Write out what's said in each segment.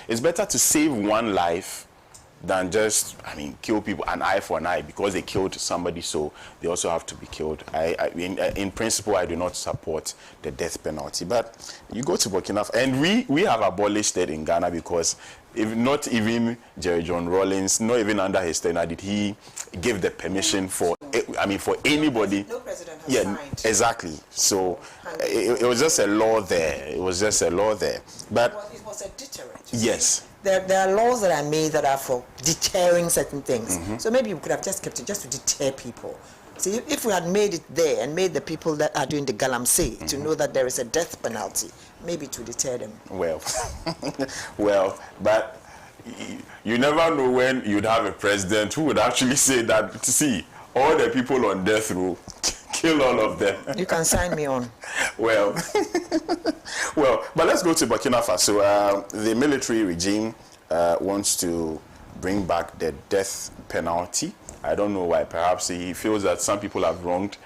it's better to save one life than just, kill people, an eye for an eye, because they killed somebody, so they also have to be killed. In principle, I do not support the death penalty. But you go to Burkina Faso, and we have abolished it in Ghana, because if not even Jerry John Rawlings, not even under his tenure, did he give the permission for anybody. No president has signed. Exactly. So it was just a law there. It was just a law there. But it was a deterrent. Yes. There are laws that are made that are for deterring certain things. So maybe we could have just kept it just to deter people. See, if we had made it there and made the people that are doing the galamsey to know that there is a death penalty, maybe to deter them. Well, but you never know when you'd have a president who would actually say that, see, all the people on death row, kill all of them. You can sign me on. Well, but let's go to Burkina Faso. The military regime wants to bring back the death penalty. I don't know why. Perhaps he feels that some people have wronged,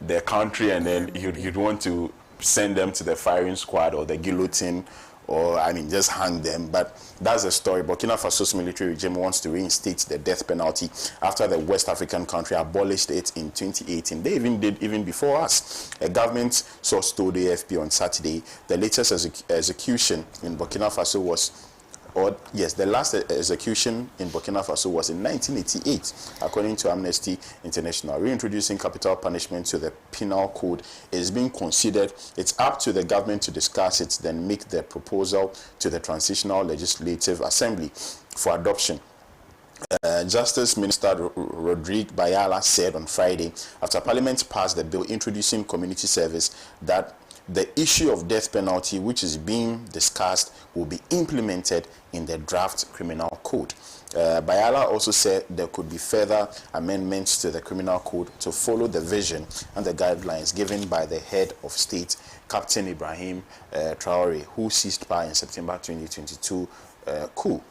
their country, and then he'd want to send them to the firing squad or the guillotine, or just hang them. But that's the story. Burkina Faso's military regime wants to reinstate the death penalty after the West African country abolished it in 2018. They even did even before us. A government source told AFP on Saturday the latest execution in Burkina Faso was, the last execution in Burkina Faso was in 1988, according to Amnesty International. Reintroducing capital punishment to the penal code is being considered. It's up to the government to discuss it, then make the proposal to the Transitional Legislative Assembly for adoption. Justice Minister Rodrigue Bayala said on Friday, after Parliament passed the bill introducing community service, that the issue of death penalty, which is being discussed, will be implemented in the draft criminal code. Bayala also said there could be further amendments to the criminal code to follow the vision and the guidelines given by the head of state, Captain Ibrahim Traore, who seized power in September 2022 coup.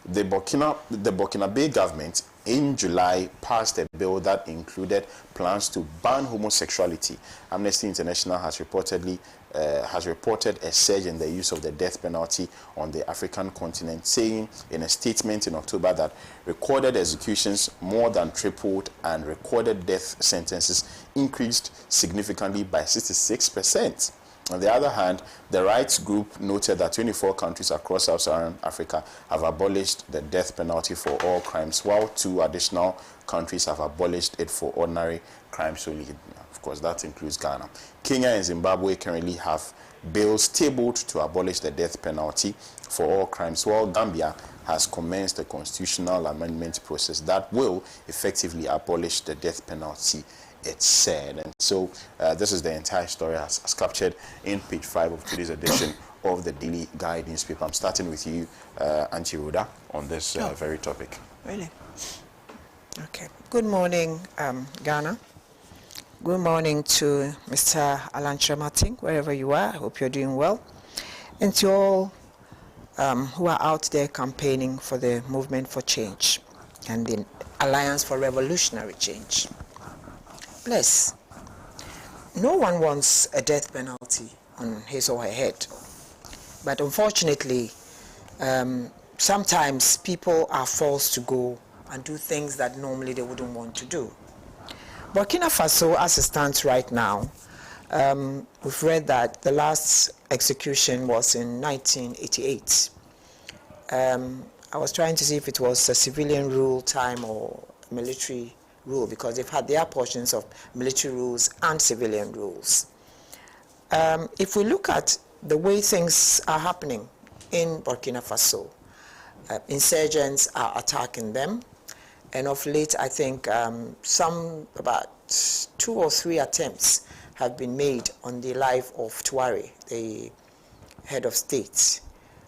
The Burkinabe government in July passed a bill that included plans to ban homosexuality. Amnesty International has reported a surge in the use of the death penalty on the African continent, saying in a statement in October that recorded executions more than tripled and recorded death sentences increased significantly by 66%. On the other hand, the rights group noted that 24 countries across Sub-Saharan Africa have abolished the death penalty for all crimes, while 2 additional countries have abolished it for ordinary crimes only. Of course, that includes Ghana. Kenya and Zimbabwe currently have bills tabled to abolish the death penalty for all crimes, while Gambia has commenced a constitutional amendment process that will effectively abolish the death penalty, it's said. And so this is the entire story as captured in page 5 of today's edition of the Daily Guide newspaper. I'm starting with you, Auntie Rhoda, on this very topic. Really? Okay. Good morning, Ghana. Good morning to Mr. Alan Tremating, wherever you are. I hope you're doing well. And to all who are out there campaigning for the movement for change and the Alliance for Revolutionary Change. Bless. No one wants a death penalty on his or her head. But unfortunately, sometimes people are forced to go and do things that normally they wouldn't want to do. Burkina Faso, as it stands right now, we've read that the last execution was in 1988. I was trying to see if it was a civilian rule time or military rule, because they've had their portions of military rules and civilian rules. If we look at the way things are happening in Burkina Faso, insurgents are attacking them, and of late I think about 2 or 3 attempts have been made on the life of Traore, the head of state.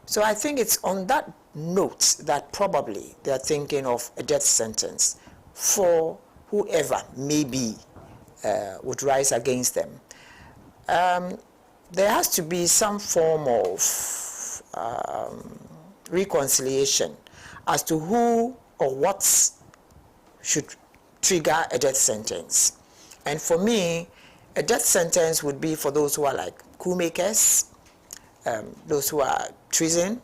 So I think it's on that note that probably they're thinking of a death sentence for whoever maybe would rise against them. There has to be some form of reconciliation as to who or what should trigger a death sentence. And for me, a death sentence would be for those who are like coup makers, those who are treason,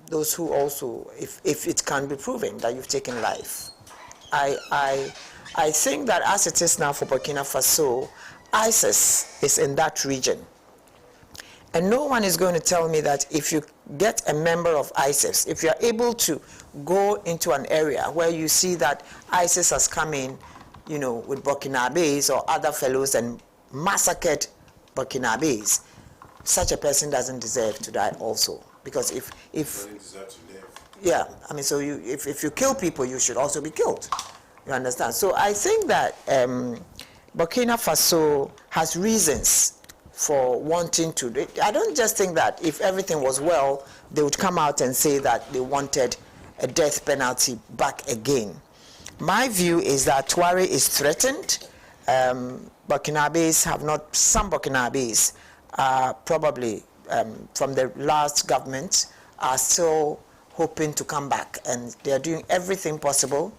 those who also, if it can be proven that you've taken life. I think that as it is now for Burkina Faso, ISIS is in that region. And no one is going to tell me that if you get a member of ISIS, if you're able to go into an area where you see that ISIS has come in, you know, with Burkinabés or other fellows and massacred Burkinabés, such a person doesn't deserve to die also. Because if doesn't deserve to live. yeah, I mean, so if you kill people, you should also be killed. You understand? So I think that Burkina Faso has reasons for wanting to. I don't just think that if everything was well, they would come out and say that they wanted a death penalty back again. My view is that Tuareg is threatened. Burkinabés have not, some Burkinabés are probably, from the last government, are still hoping to come back, and they are doing everything possible,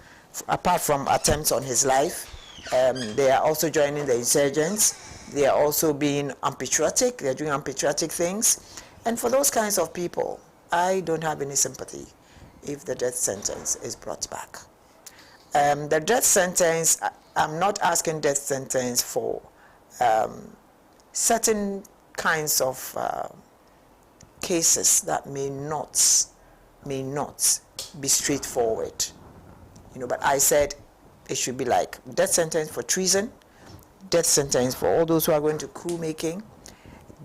apart from attempts on his life. They are also joining the insurgents. They are also being unpatriotic. They are doing unpatriotic things. And for those kinds of people, I don't have any sympathy if the death sentence is brought back. The death sentence, I'm not asking death sentence for certain kinds of cases that may not be straightforward. You know, but I said it should be like death sentence for treason, death sentence for all those who are going to coup making,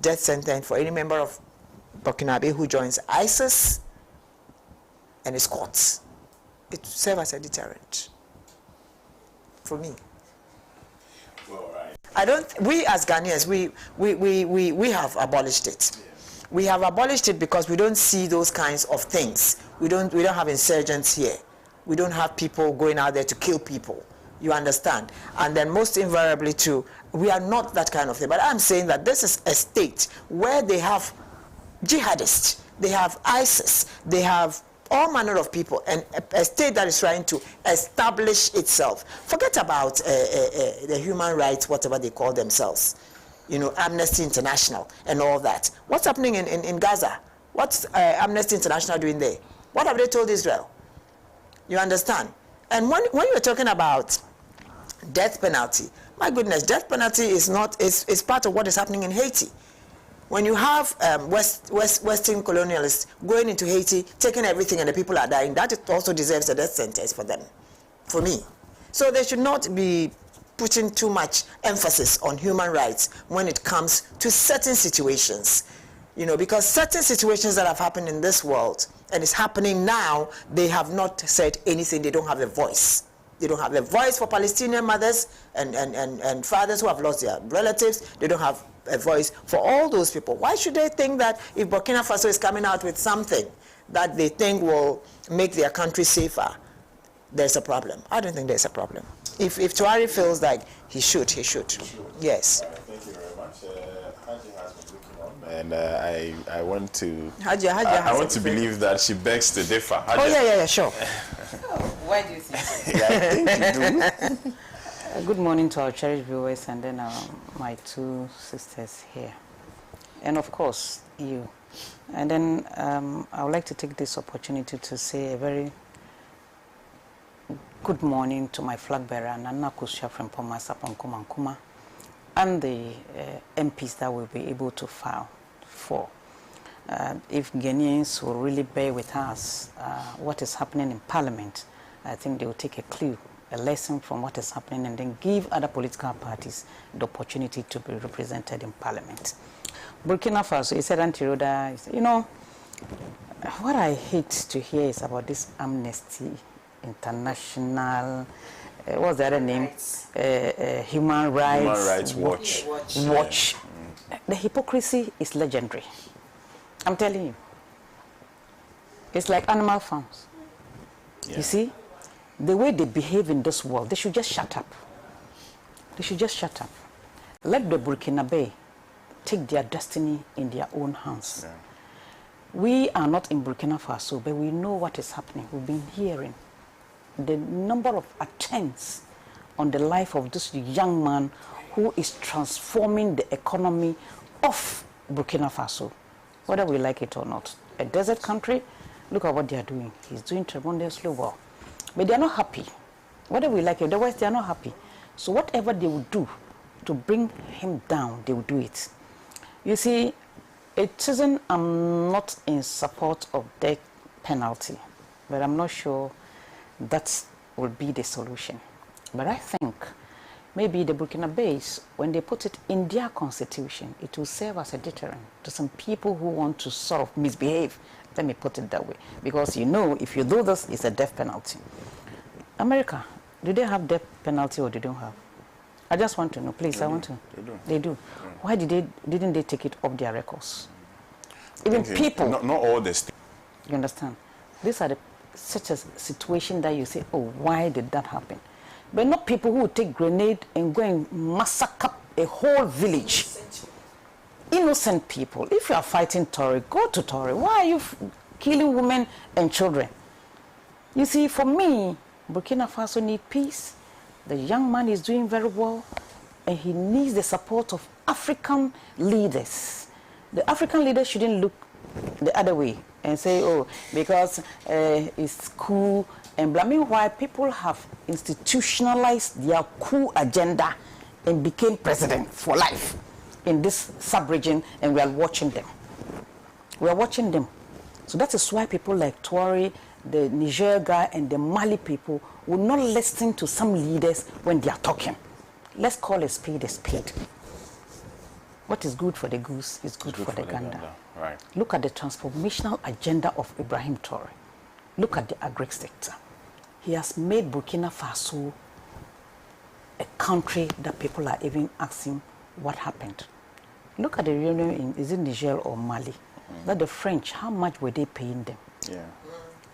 death sentence for any member of Burkinabe who joins ISIS, and its courts. It will serve as a deterrent for me. Well, right. I don't. We as Ghanaians, we have abolished it. Yeah. We have abolished it because we don't see those kinds of things. We don't have insurgents here. We don't have people going out there to kill people. You understand? And then most invariably too, we are not that kind of thing. But I'm saying that this is a state where they have jihadists, they have ISIS, they have all manner of people, and a state that is trying to establish itself. Forget about the human rights, whatever they call themselves. You know, Amnesty International and all that. What's happening in Gaza? What's Amnesty International doing there? What have they told Israel? You understand? And when you're talking about death penalty, my goodness, death penalty is part of what is happening in Haiti. When you have Western colonialists going into Haiti, taking everything, and the people are dying, that also deserves a death sentence for them, for me. So they should not be putting too much emphasis on human rights when it comes to certain situations. You know, because certain situations that have happened in this world, and it's happening now, they have not said anything. They don't have a voice. They don't have a voice for Palestinian mothers and fathers who have lost their relatives. They don't have a voice for all those people. Why should they think that if Burkina Faso is coming out with something that they think will make their country safer, there's a problem? I don't think there's a problem. If Tuareg feels like he should. Yes. Thank you very much. Haji has been looking on, and I want to I want to believe that she begs to differ. Haji. Oh yeah, sure. Why do you think? Yeah, I think you do. Good morning to our cherished viewers, and then my two sisters here, and of course you. And then I would like to take this opportunity to say a very good morning to my flag bearer, Nana Kusha from Pomasa Ponkumankuma, and the MPs that will be able to file for. If Ghanaians will really bear with us what is happening in Parliament, I think they will take a clue, a lesson from what is happening, and then give other political parties the opportunity to be represented in Parliament. Burkina Faso, he said, Antiroda, you know, what I hate to hear is about this Amnesty International, what's the other name? Human Rights Watch. Yeah. The hypocrisy is legendary. I'm telling you. It's like animal farms. Yeah. You see? The way they behave in this world, they should just shut up. They should just shut up. Let the Burkinabe take their destiny in their own hands. Yeah. We are not in Burkina Faso, but we know what is happening. We've been hearing the number of attempts on the life of this young man who is transforming the economy of Burkina Faso, whether we like it or not. a desert country. Look at what they are doing. He's doing tremendously well. But they are not happy. Whether we like it, otherwise they are not happy. So whatever they will do to bring him down, they will do it. You see, it isn't, I'm not in support of death penalty, but I'm not sure that will be the solution. But I think maybe the Burkinabés, when they put it in their constitution, it will serve as a deterrent to some people who want to sort of misbehave. Let me put it that way. Because you know, if you do this, it's a death penalty. America, do they have death penalty or they don't have? I just want to know, please. I want to. They do. They do. Yeah. Why didn't they take it off their records? Even people. Not all the states. You understand? These are such a situation that you say, oh, why did that happen? But not people who take grenade and go and massacre a whole village. Innocent people. If you are fighting Tory, go to Tory. Why are you killing women and children? You see, for me, Burkina Faso needs peace. The young man is doing very well, and he needs the support of African leaders. The African leaders shouldn't look the other way and say, oh, because it's cool and blah. Meanwhile, people have institutionalized their coup agenda and became president for life in this sub-region, and we are watching them. We are watching them. So that is why people like Tory, the Niger guy, and the Mali people will not listen to some leaders when they are talking. Let's call a spade a spade. What is good for the goose is good for the gander. Right. Look at the transformational agenda of Ibrahim Toure. Look at the agri sector. He has made Burkina Faso a country that people are even asking what happened. Look at the reunion in, is it Niger or Mali? That the French, how much were they paying them? Yeah.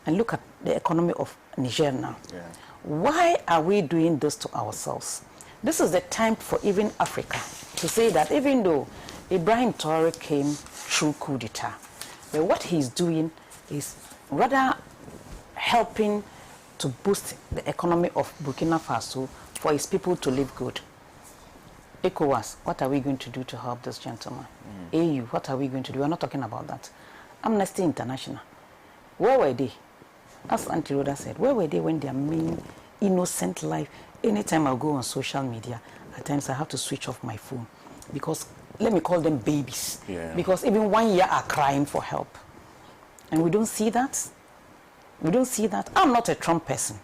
And look at the economy of Niger now. Yeah. Why are we doing this to ourselves? This is the time for even Africa to say that even though Ibrahim Traoré came through coup d'etat, but what he's doing is rather helping to boost the economy of Burkina Faso for his people to live good. ECOWAS, what are we going to do to help this gentleman? AU, what are we going to do? We're not talking about that. Amnesty International, where were they? As Auntie Rhoda said, where were they when their main innocent life? Anytime I go on social media, at times I have to switch off my phone because, let me call them babies, because even 1 year are crying for help. And we don't see that. We don't see that. I'm not a Trump person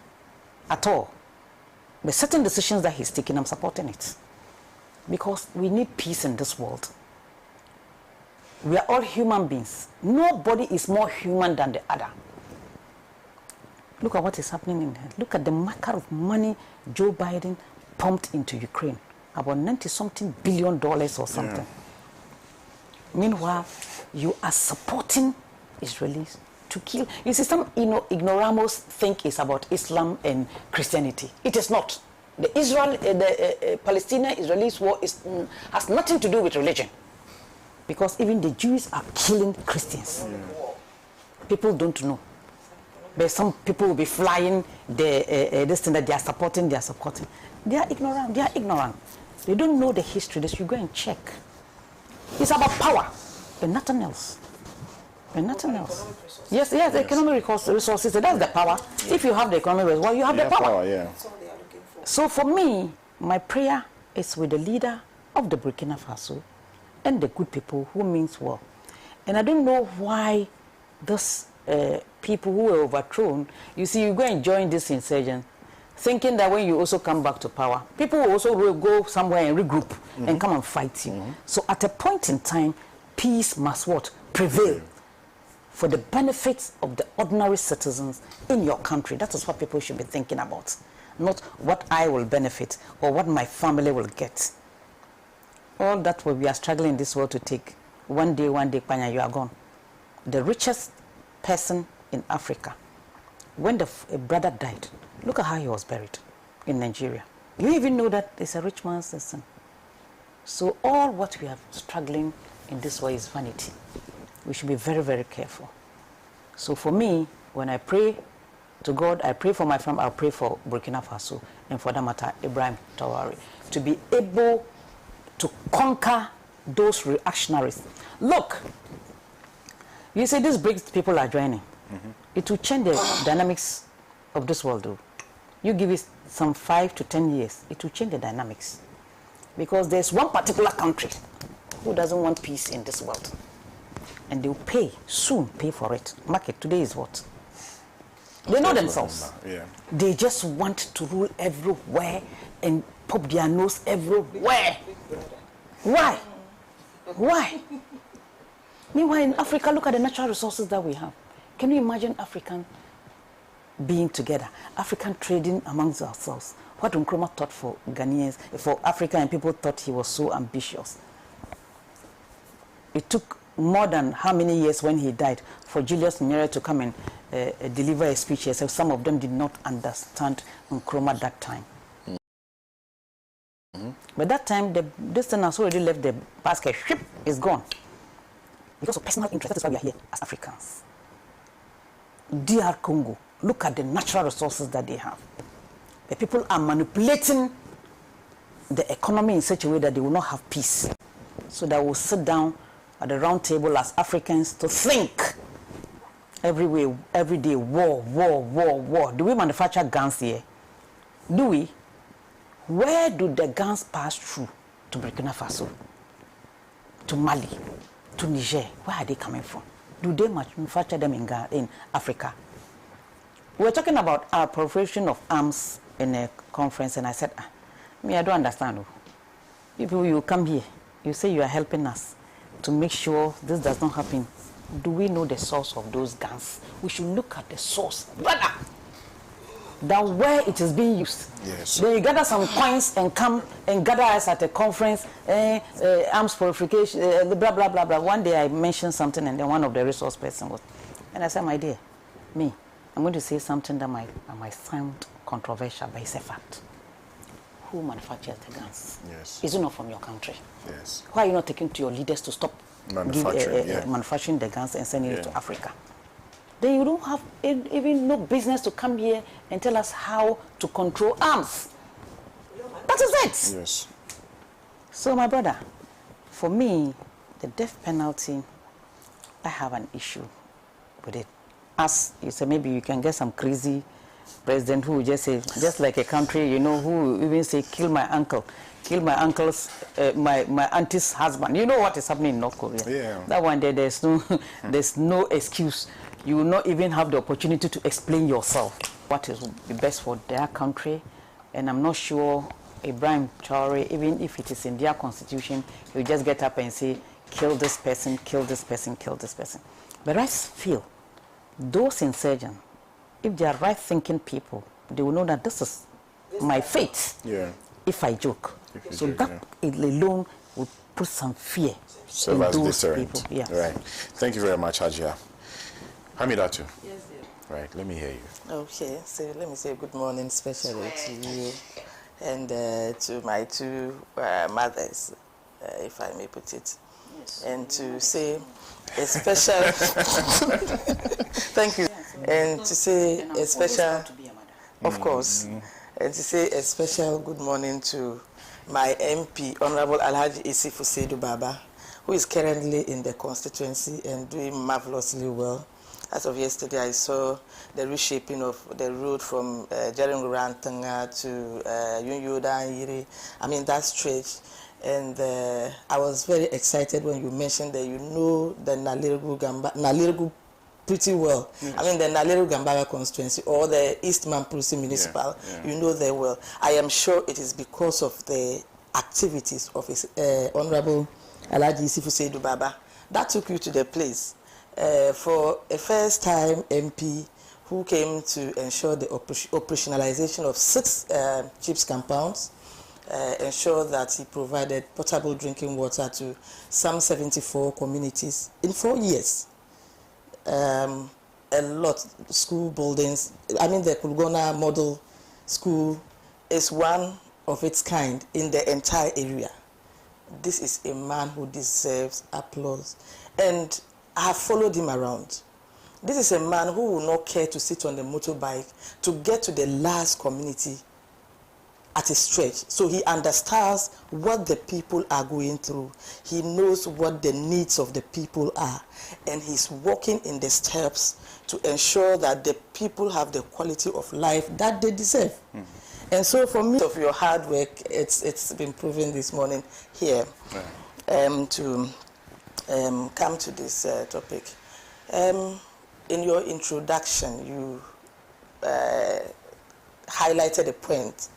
at all. But certain decisions that he's taking, I'm supporting it. Because we need peace in this world. We are all human beings. Nobody is more human than the other. Look at what is happening in here. Look at the market of money Joe Biden pumped into Ukraine. About 90-something billion or something. Yeah. Meanwhile, you are supporting Israelis to kill. You see, some ignoramus think it's about Islam and Christianity. It is not. The Palestinian-Israelis war has nothing to do with religion. Because even the Jews are killing Christians. Yeah. People don't know. But some people will be flying this thing that they are supporting, They are ignorant. They don't know the history. They should go and check. It's about power and nothing else. Yes, economic resources. That's the power. Yeah. If you have the economic resources, well, you have the power. That's all they are looking for. So for me, my prayer is with the leader of the Burkina Faso and the good people who means well. And I don't know why this people who were overthrown, you see, you go and join this insurgent, thinking that when you also come back to power, people will also go somewhere and regroup and come and fight you. So at a point in time, peace must what? Prevail for the benefits of the ordinary citizens in your country. That is what people should be thinking about, not what I will benefit or what my family will get. All that we are struggling in this world to take. One day, Panya, you are gone. The richest person in Africa, when a brother died, look at how he was buried in Nigeria. You even know that it's a rich man's son. So all what we are struggling in this way is vanity. We should be very, very careful. So for me, when I pray to God, I pray for my family, I pray for Burkina Faso, and for that matter, Ibrahim Traoré, to be able to conquer those reactionaries. Look, You see, these BRICS people are joining. It will change the dynamics of this world, though. You give it some 5 to 10 years, it will change the dynamics. Because there's one particular country who doesn't want peace in this world. And they'll soon pay for it. Market today is what? They know themselves. Yeah. They just want to rule everywhere and pop their nose everywhere. Why? Why? Meanwhile, in Africa, look at the natural resources that we have. Can you imagine African being together, African trading amongst ourselves? What Nkrumah thought for Ghanaians, for Africa, and people thought he was so ambitious. It took more than how many years when he died for Julius Nyerere to come and deliver a speech here. So some of them did not understand Nkrumah that time. But that time, this thing has already left the basket. Ship is gone. Because of personal interest, that is why we are here as Africans. DR Congo, look at the natural resources that they have. The people are manipulating the economy in such a way that they will not have peace. So they will sit down at the round table as Africans to think. Every day, war. Do we manufacture guns here? Do we? Where do the guns pass through? To Burkina Faso, to Mali, to Niger. Where are they coming from? Do they manufacture them in Africa? We're talking about our proliferation of arms in a conference, and I said, I don't understand. People, you come here, you say you are helping us to make sure this does not happen. Do we know the source of those guns? We should look at the source, brother. That where it is being used. Yes. Then you gather some coins and come and gather us at a conference, arms purification, blah, blah, blah, blah. One day I mentioned something, and then one of the resource person was, and I said, my dear, I'm going to say something that might sound controversial, but it's a fact. Who manufactures the guns? Yes. Is it not from your country? Yes. Why are you not taking to your leaders to stop manufacturing the guns and sending it to Africa? Then you don't have even no business to come here and tell us how to control arms. That is it. Yes. So, my brother, for me, the death penalty, I have an issue with it. As you say, maybe you can get some crazy president who will just say, just like a country, who will even say, kill my uncle, kill my uncle's, my auntie's husband. You know what is happening in North Korea? Yeah. That one day, there's no excuse. You will not even have the opportunity to explain yourself what is the best for their country. And I'm not sure Ibrahim Traore, even if it is in their constitution, he'll just get up and say, kill this person, kill this person, kill this person. But I feel those insurgents, if they are right-thinking people, they will know that this is my fate if I joke. So that alone will put some fear in those people. Yes. Right. Thank you very much, Hajia. Hamidatu. Yes, dear. Right, let me hear you. Okay, so let me say good morning especially to you and to my two mothers, if I may put it. Yes. And to say a special... Thank you. And to say a special... Of course. And to say a special good morning to my MP, Honorable Alhaji Isifu Seidu Baba, who is currently in the constituency and doing marvelously well. As of yesterday, I saw the reshaping of the road from Jerengurantanga to Yunyoda Yiri. I mean, that stretch. And I was very excited when you mentioned that you know the Nalirgu pretty well. Yes. I mean, the Nalirgu Gambara constituency or the Eastman Prusi Municipal, you know them well. I am sure it is because of the activities of his Honorable Alhaji Isifu Seidu Baba that took you to the place. For a first-time MP who came to ensure the operationalization of 6 CHIPS compounds, ensure that he provided potable drinking water to some 74 communities in 4 years. A lot school buildings. I mean, the Kulgona Model School is one of its kind in the entire area. This is a man who deserves applause. And I have followed him around. This is a man who will not care to sit on the motorbike to get to the last community at a stretch. So he understands what the people are going through. He knows what the needs of the people are. And he's walking in the steps to ensure that the people have the quality of life that they deserve. And so for me, of your hard work, it's been proven this morning here to come to this topic. In your introduction, you highlighted a point,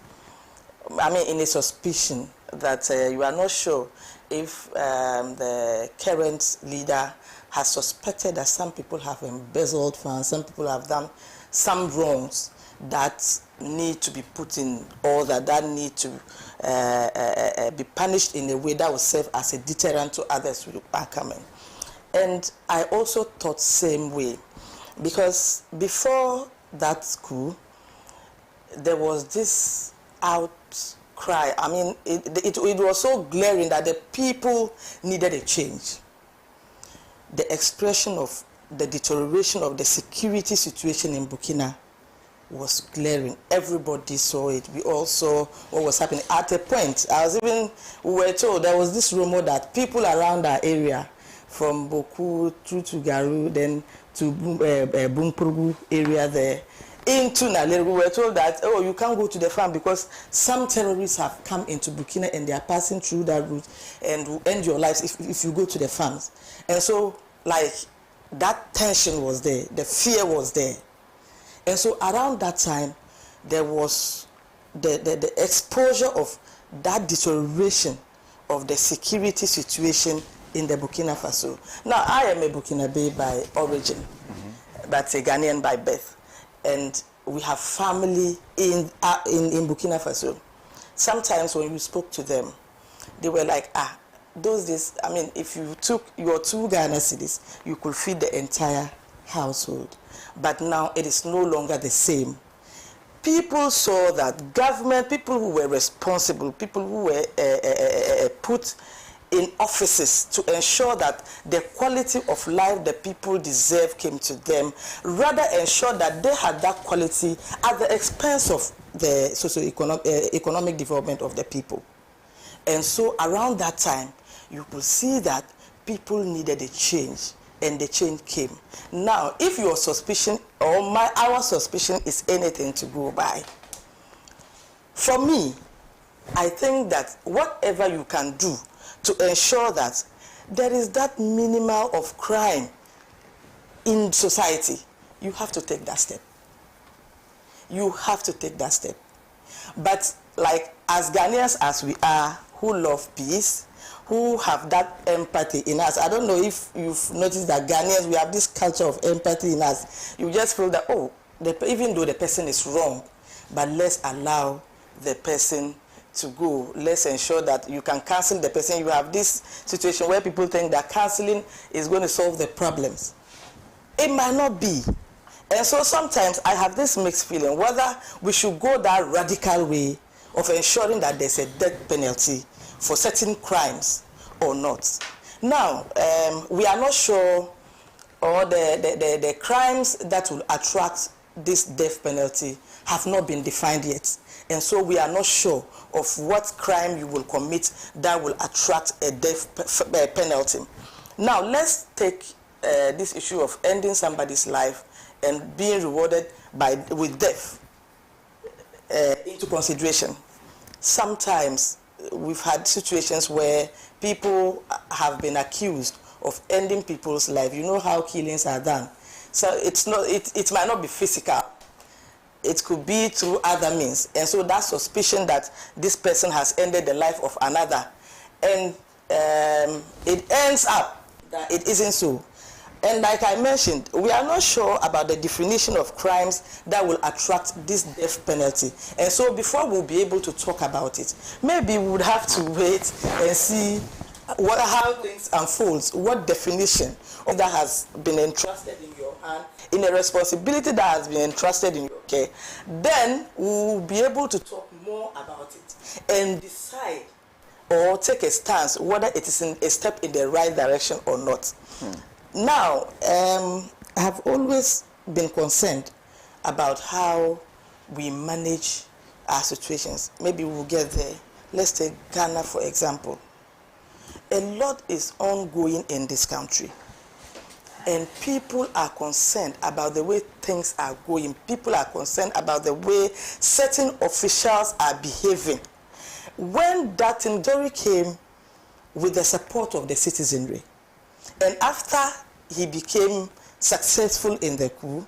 I mean, in a suspicion that you are not sure if the current leader has suspected that some people have embezzled funds, some people have done some wrongs that need to be put in order, that need to be punished in a way that will serve as a deterrent to others who are coming. And I also thought same way, because before that coup, there was this outcry. I mean, it was so glaring that the people needed a change. The expression of the deterioration of the security situation in Burkina was glaring. Everybody saw it. We all saw what was happening. At a point, we were told, there was this rumor that people around our area, from Boku through to Garu, then to Bumprugu area there, into Nalere, we were told that, oh, you can't go to the farm because some terrorists have come into Burkina and they are passing through that route and will end your lives if you go to the farms. And so, like, that tension was there, the fear was there. And so around that time, there was the exposure of that deterioration of the security situation in the Burkina Faso. Now, I am a Burkinabe by origin, but a Ghanaian by birth. And we have family in Burkina Faso. Sometimes when you spoke to them, they were like, those days, I mean, if you took your 2 Ghana cedis, you could feed the entire household. But now it is no longer the same. People saw that government, people who were responsible, people who were put in offices to ensure that the quality of life the people deserve came to them, rather ensure that they had that quality at the expense of the socio-economic development of the people. And so around that time, you could see that people needed a change, and the change came. Now, if your suspicion or our suspicion is anything to go by, for me, I think that whatever you can do to ensure that there is that minimal of crime in society, you have to take that step. You have to take that step. But like, as Ghanaians as we are, who love peace, who have that empathy in us. I don't know if you've noticed that Ghanaians, we have this culture of empathy in us. You just feel that, oh, even though the person is wrong, but let's allow the person to go. Let's ensure that you can cancel the person. You have this situation where people think that canceling is going to solve the problems. It might not be. And so sometimes I have this mixed feeling whether we should go that radical way of ensuring that there's a death penalty for certain crimes or not. Now, we are not sure, or the crimes that will attract this death penalty have not been defined yet. And so we are not sure of what crime you will commit that will attract a death penalty. Now, let's take this issue of ending somebody's life and being rewarded with death into consideration. Sometimes we've had situations where people have been accused of ending people's life. You know how killings are done. So it might not be physical. It could be through other means. And so that suspicion that this person has ended the life of another. And it ends up that it isn't so. And like I mentioned, we are not sure about the definition of crimes that will attract this death penalty. And so before we'll be able to talk about it, maybe we would have to wait and see how things unfold, what definition of that has been entrusted in your hand, in a responsibility that has been entrusted in your care. Then we'll be able to talk more about it and decide or take a stance whether it is a step in the right direction or not. Now, I have always been concerned about how we manage are situations. Maybe we'll get there. Let's take Ghana, for example. A lot is ongoing in this country. And people are concerned about the way things are going. People are concerned about the way certain officials are behaving. When that Ndori came with the support of the citizenry, and after he became successful in the coup,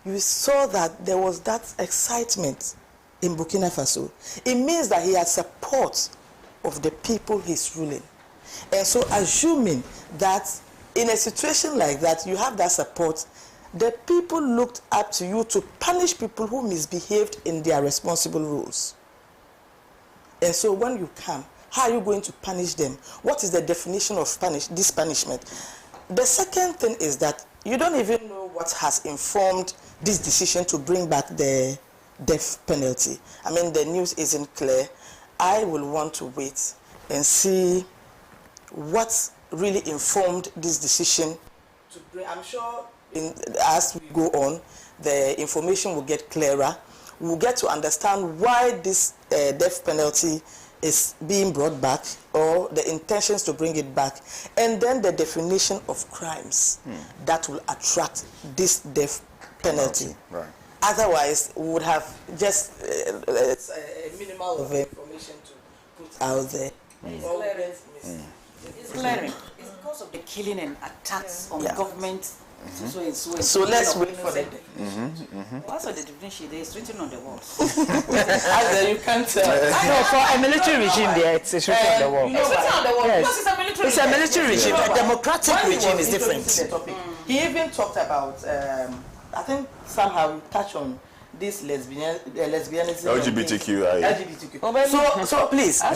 you saw that there was that excitement in Burkina Faso. It means that he had support of the people he's ruling. And so assuming that in a situation like that, you have that support, the people looked up to you to punish people who misbehaved in their responsible roles. And so when you come, how are you going to punish them? What is the definition of this punishment? The second thing is that you don't even know what has informed this decision to bring back the death penalty. I mean, the news isn't clear. I will want to wait and see what really informed this decision to bring. I'm sure as we go on, the information will get clearer. We'll get to understand why this death penalty is being brought back, or the intentions to bring it back, and then the definition of crimes that will attract this death penalty. Right. Otherwise, we would have just a minimal of information to put out there. It's glaring. It's because of the killing and attacks on government. So let's wait for it. Also, the definition there is written on the walls. Either you can't tell. No, for a military regime there, it's written on the wall. You know It's written on the wall Yes. because it's a military. It's a military regime. You know A democratic when he regime was is different. introducing the topic, he even talked about, I think somehow we touched on this lesbianism. LGBTQI. So please. So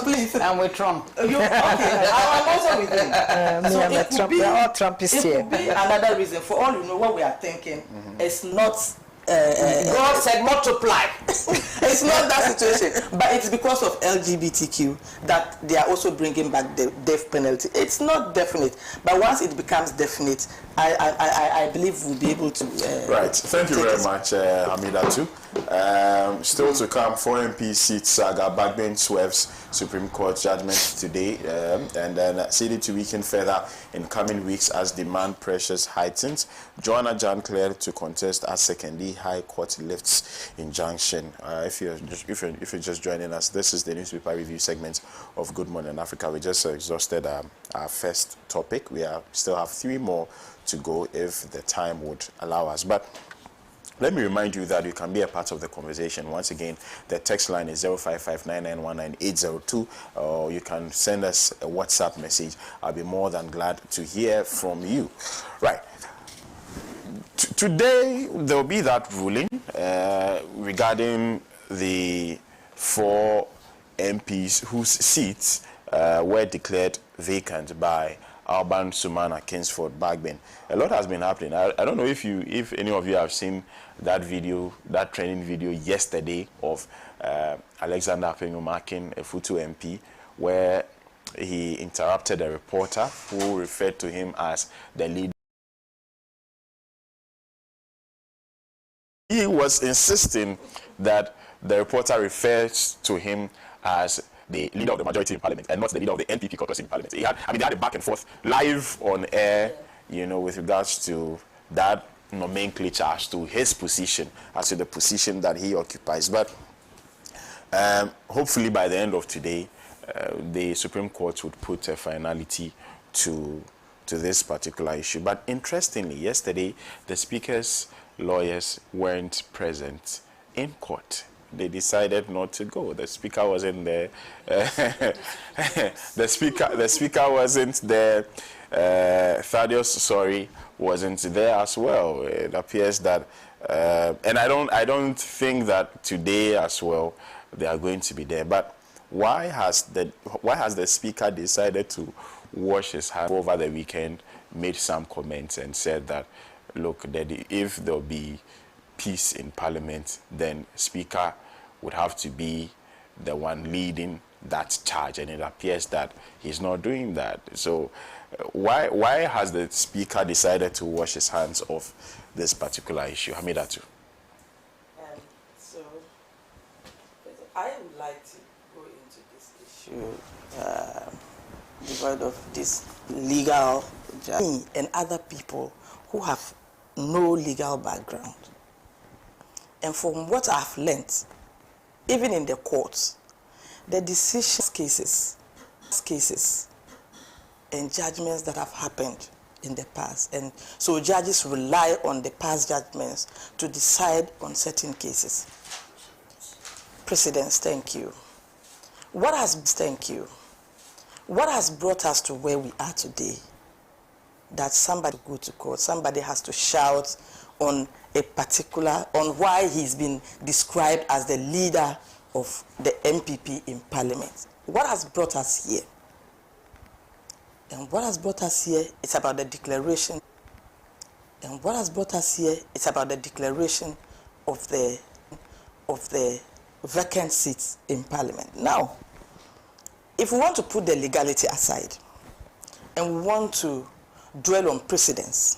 please. And with Trump. Okay, I'm also with him. So it could be, We're all Trumpists it here. could be another reason. For all you know, what we are thinking is not God said multiply. it's not that situation, but it's because of LGBTQ that they are also bringing back the death penalty. It's not definite, but once it becomes definite, I believe we'll be able to. Right. Thank you very much, Hamidatu. Still to come, 4 MP seat saga, backbench swerves Supreme Court judgment today, and then see it to weaken further in coming weeks as demand pressures heightens. Joanna Jan cleared to contest as secondly High Court lifts injunction. If you're just joining us, this is the newspaper review segment of Good Morning Africa. We just exhausted our first topic. We still have 3 more to go if the time would allow us. But let me remind you that you can be a part of the conversation. Once again, the text line is 05599199802, or you can send us a WhatsApp message. I'll be more than glad to hear from you. Right. Today, there will be that ruling regarding the 4 MPs whose seats were declared vacant by Alban Sumana Kingsford Bagbin. A lot has been happening. I don't know if any of you have seen that video, that training video yesterday of Alexander Appiah-Markin, a Futu MP, where he interrupted a reporter who referred to him as the leader. He was insisting that the reporter refers to him as the leader of the majority in parliament and not the leader of the NPP caucus in parliament. They had a back and forth live on air, with regards to that nomenclature as to his position, as to the position that he occupies. But hopefully by the end of today, the Supreme Court would put a finality to this particular issue. But interestingly, yesterday, the Speaker's lawyers weren't present in court. They decided not to go. The Speaker wasn't there. The Speaker wasn't there. Thaddeus wasn't there as well. It appears that, and I don't think that today as well they are going to be there. But why has the Speaker decided to wash his hands over the weekend? Made some comments and said that, look, if there'll be peace in Parliament, then Speaker would have to be the one leading that charge, and it appears that he's not doing that. So why has the Speaker decided to wash his hands of this particular issue? Hamidatu. devoid of this legal, me and other people who have no legal background. And from what I've learned, even in the courts, the decisions cases and judgments that have happened in the past. And so judges rely on the past judgments to decide on certain cases. Precedence, thank you. What has brought us to where we are today? That somebody go to court, somebody has to shout on why he's been described as the leader of the MPP in Parliament. What has brought us here? And what has brought us here, it's about the declaration. And what has brought us here, it's about the declaration of the vacant seats in Parliament. Now, if we want to put the legality aside, and we want to dwell on precedence,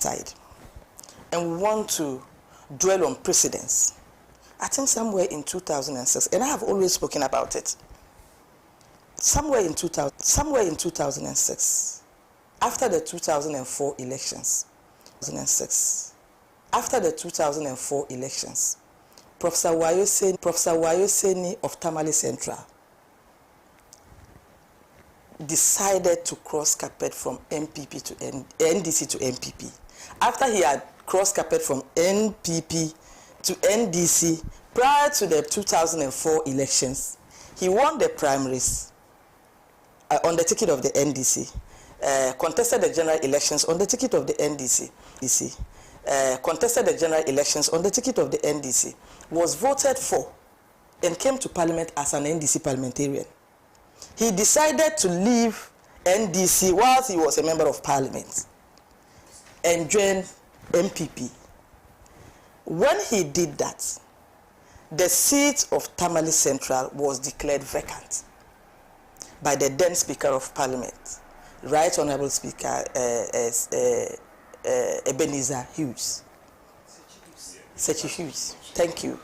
I think somewhere in 2006, and I have always spoken about it, somewhere in 2006, after the 2004 elections, Professor Wayoseni of Tamale Central decided to cross-carpet from MPP to NDC to MPP. After he had cross-carpet from NPP to NDC prior to the 2004 elections, he won the primaries on the ticket of the NDC, contested the general elections on the ticket of the NDC, was voted for and came to Parliament as an NDC parliamentarian. He decided to leave NDC whilst he was a member of Parliament and join MPP. When he did that, the seat of Tamale Central was declared vacant by the then Speaker of Parliament, Right Honourable Speaker Ebenezer Hughes. Sechi Hughes, thank you.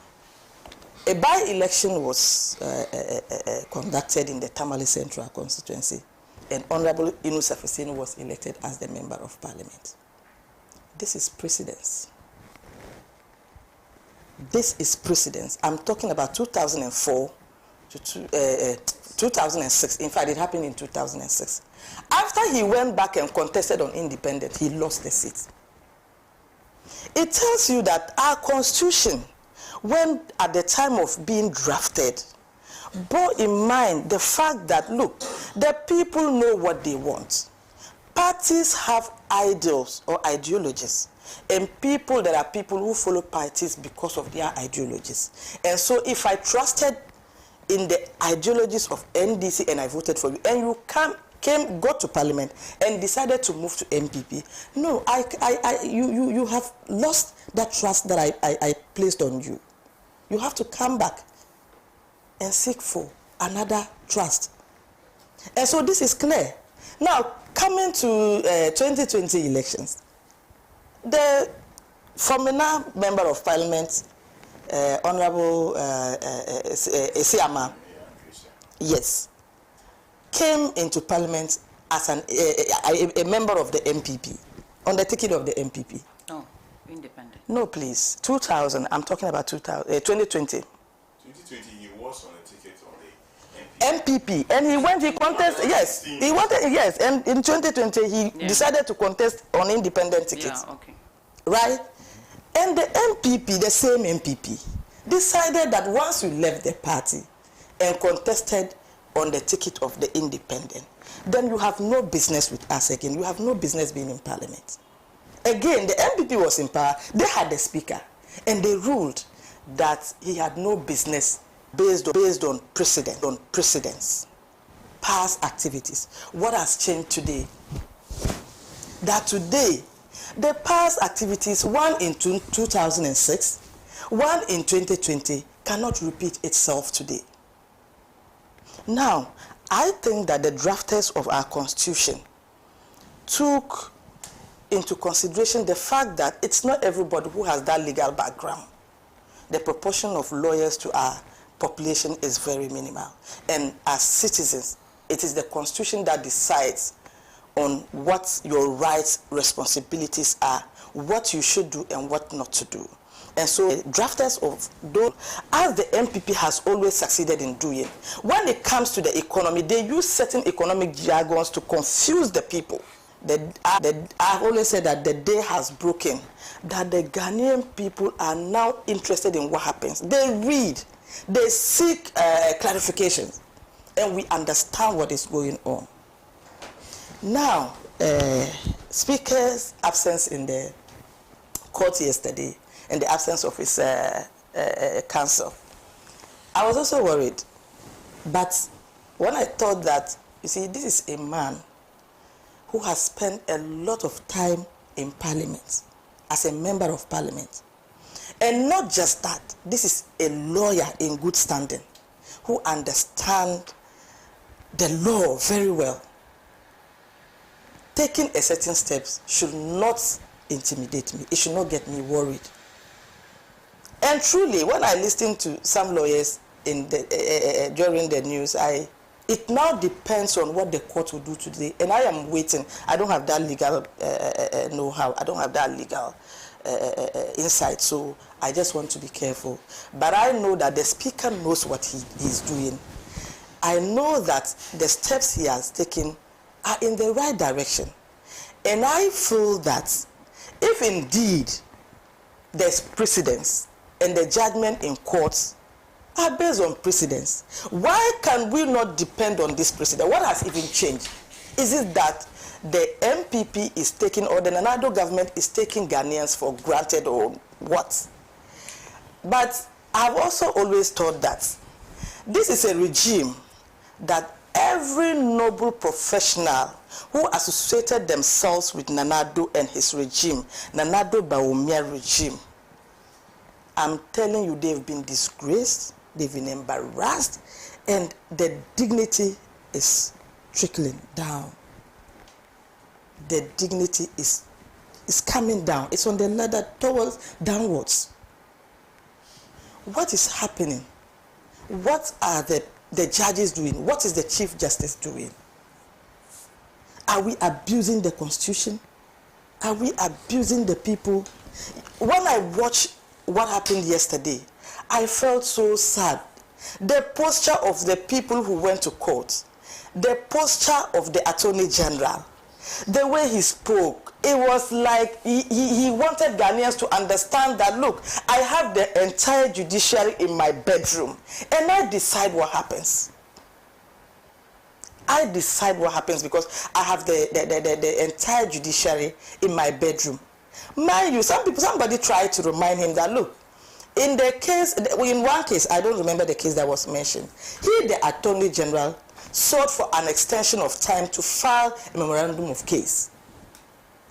A by-election was conducted in the Tamale Central constituency, and Honourable Inusa Fesini was elected as the Member of Parliament. This is precedence. This is precedence. I'm talking about 2004 to 2006. In fact, it happened in 2006. After he went back and contested on independent, he lost the seat. It tells you that our constitution, when at the time of being drafted, bore in mind the fact that, look, the people know what they want. Parties have ideals or ideologies, and there are people who follow parties because of their ideologies. And so if I trusted in the ideologies of NDC and I voted for you, and you got to Parliament and decided to move to MPP, no, you have lost that trust that I placed on you. You have to come back and seek for another trust. And so this is clear. Now, coming to 2020 elections, the former Member of Parliament, Honourable Esiama, yes, came into Parliament as a member of the MPP, on the ticket of the MPP. No, independent. No, please. 2000, I'm talking about 2020. 2020, he was on the ticket of the MPP, and he contested, yes, he wanted, yes, and in 2020, he decided to contest on independent tickets. Yeah, okay. Right? And the MPP, the same MPP, decided that once you left the party and contested on the ticket of the independent, then you have no business with us again. You have no business being in Parliament. Again, the MPP was in power. They had the speaker, and they ruled that he had no business based on precedence, past activities. What has changed today? That today, the past activities, one in 2006, one in 2020, cannot repeat itself today. Now, I think that the drafters of our Constitution took into consideration the fact that it's not everybody who has that legal background. The proportion of lawyers to our population is very minimal. And as citizens, it is the Constitution that decides on what your rights, responsibilities are, what you should do and what not to do. And so drafters of those, as the MPP has always succeeded in doing, when it comes to the economy, they use certain economic jargons to confuse the people. I've always said that the day has broken, that the Ghanaian people are now interested in what happens. They read, they seek clarifications, and we understand what is going on. Now, Speaker's absence in the court yesterday and the absence of his counsel, I was also worried. But when I thought that, you see, this is a man who has spent a lot of time in Parliament, as a member of Parliament. And not just that, this is a lawyer in good standing who understands the law very well. Taking a certain steps should not intimidate me. It should not get me worried. And truly, when I listen to some lawyers in the, during the news, it now depends on what the court will do today. And I am waiting. I don't have that legal know-how. I don't have that legal insight. So I just want to be careful. But I know that the Speaker knows what he is doing. I know that the steps he has taken are in the right direction. And I feel that if indeed there's precedence and the judgment in courts are based on precedence, why can we not depend on this precedent? What has even changed? Is it that the MPP is taking, or the Nanado government is taking Ghanaians for granted, or what? But I've also always thought that this is a regime that every noble professional who associated themselves with Nanado and his regime, Nanado Bawumia regime, I'm telling you, they've been disgraced, they've been embarrassed, and the dignity is trickling down. The dignity is coming down. It's on the ladder towards downwards. What is happening? What are the judges doing? What is the Chief Justice doing? Are we abusing the Constitution? Are we abusing the people? When I watched what happened yesterday, I felt so sad. The posture of the people who went to court, the posture of the Attorney General, the way he spoke, it was like he wanted Ghanaians to understand that, look, I have the entire judiciary in my bedroom, and I decide what happens. I decide what happens because I have the entire judiciary in my bedroom. Mind you, somebody tried to remind him that, look, in the case, in one case, I don't remember the case that was mentioned, he, the Attorney General, sought for an extension of time to file a memorandum of case.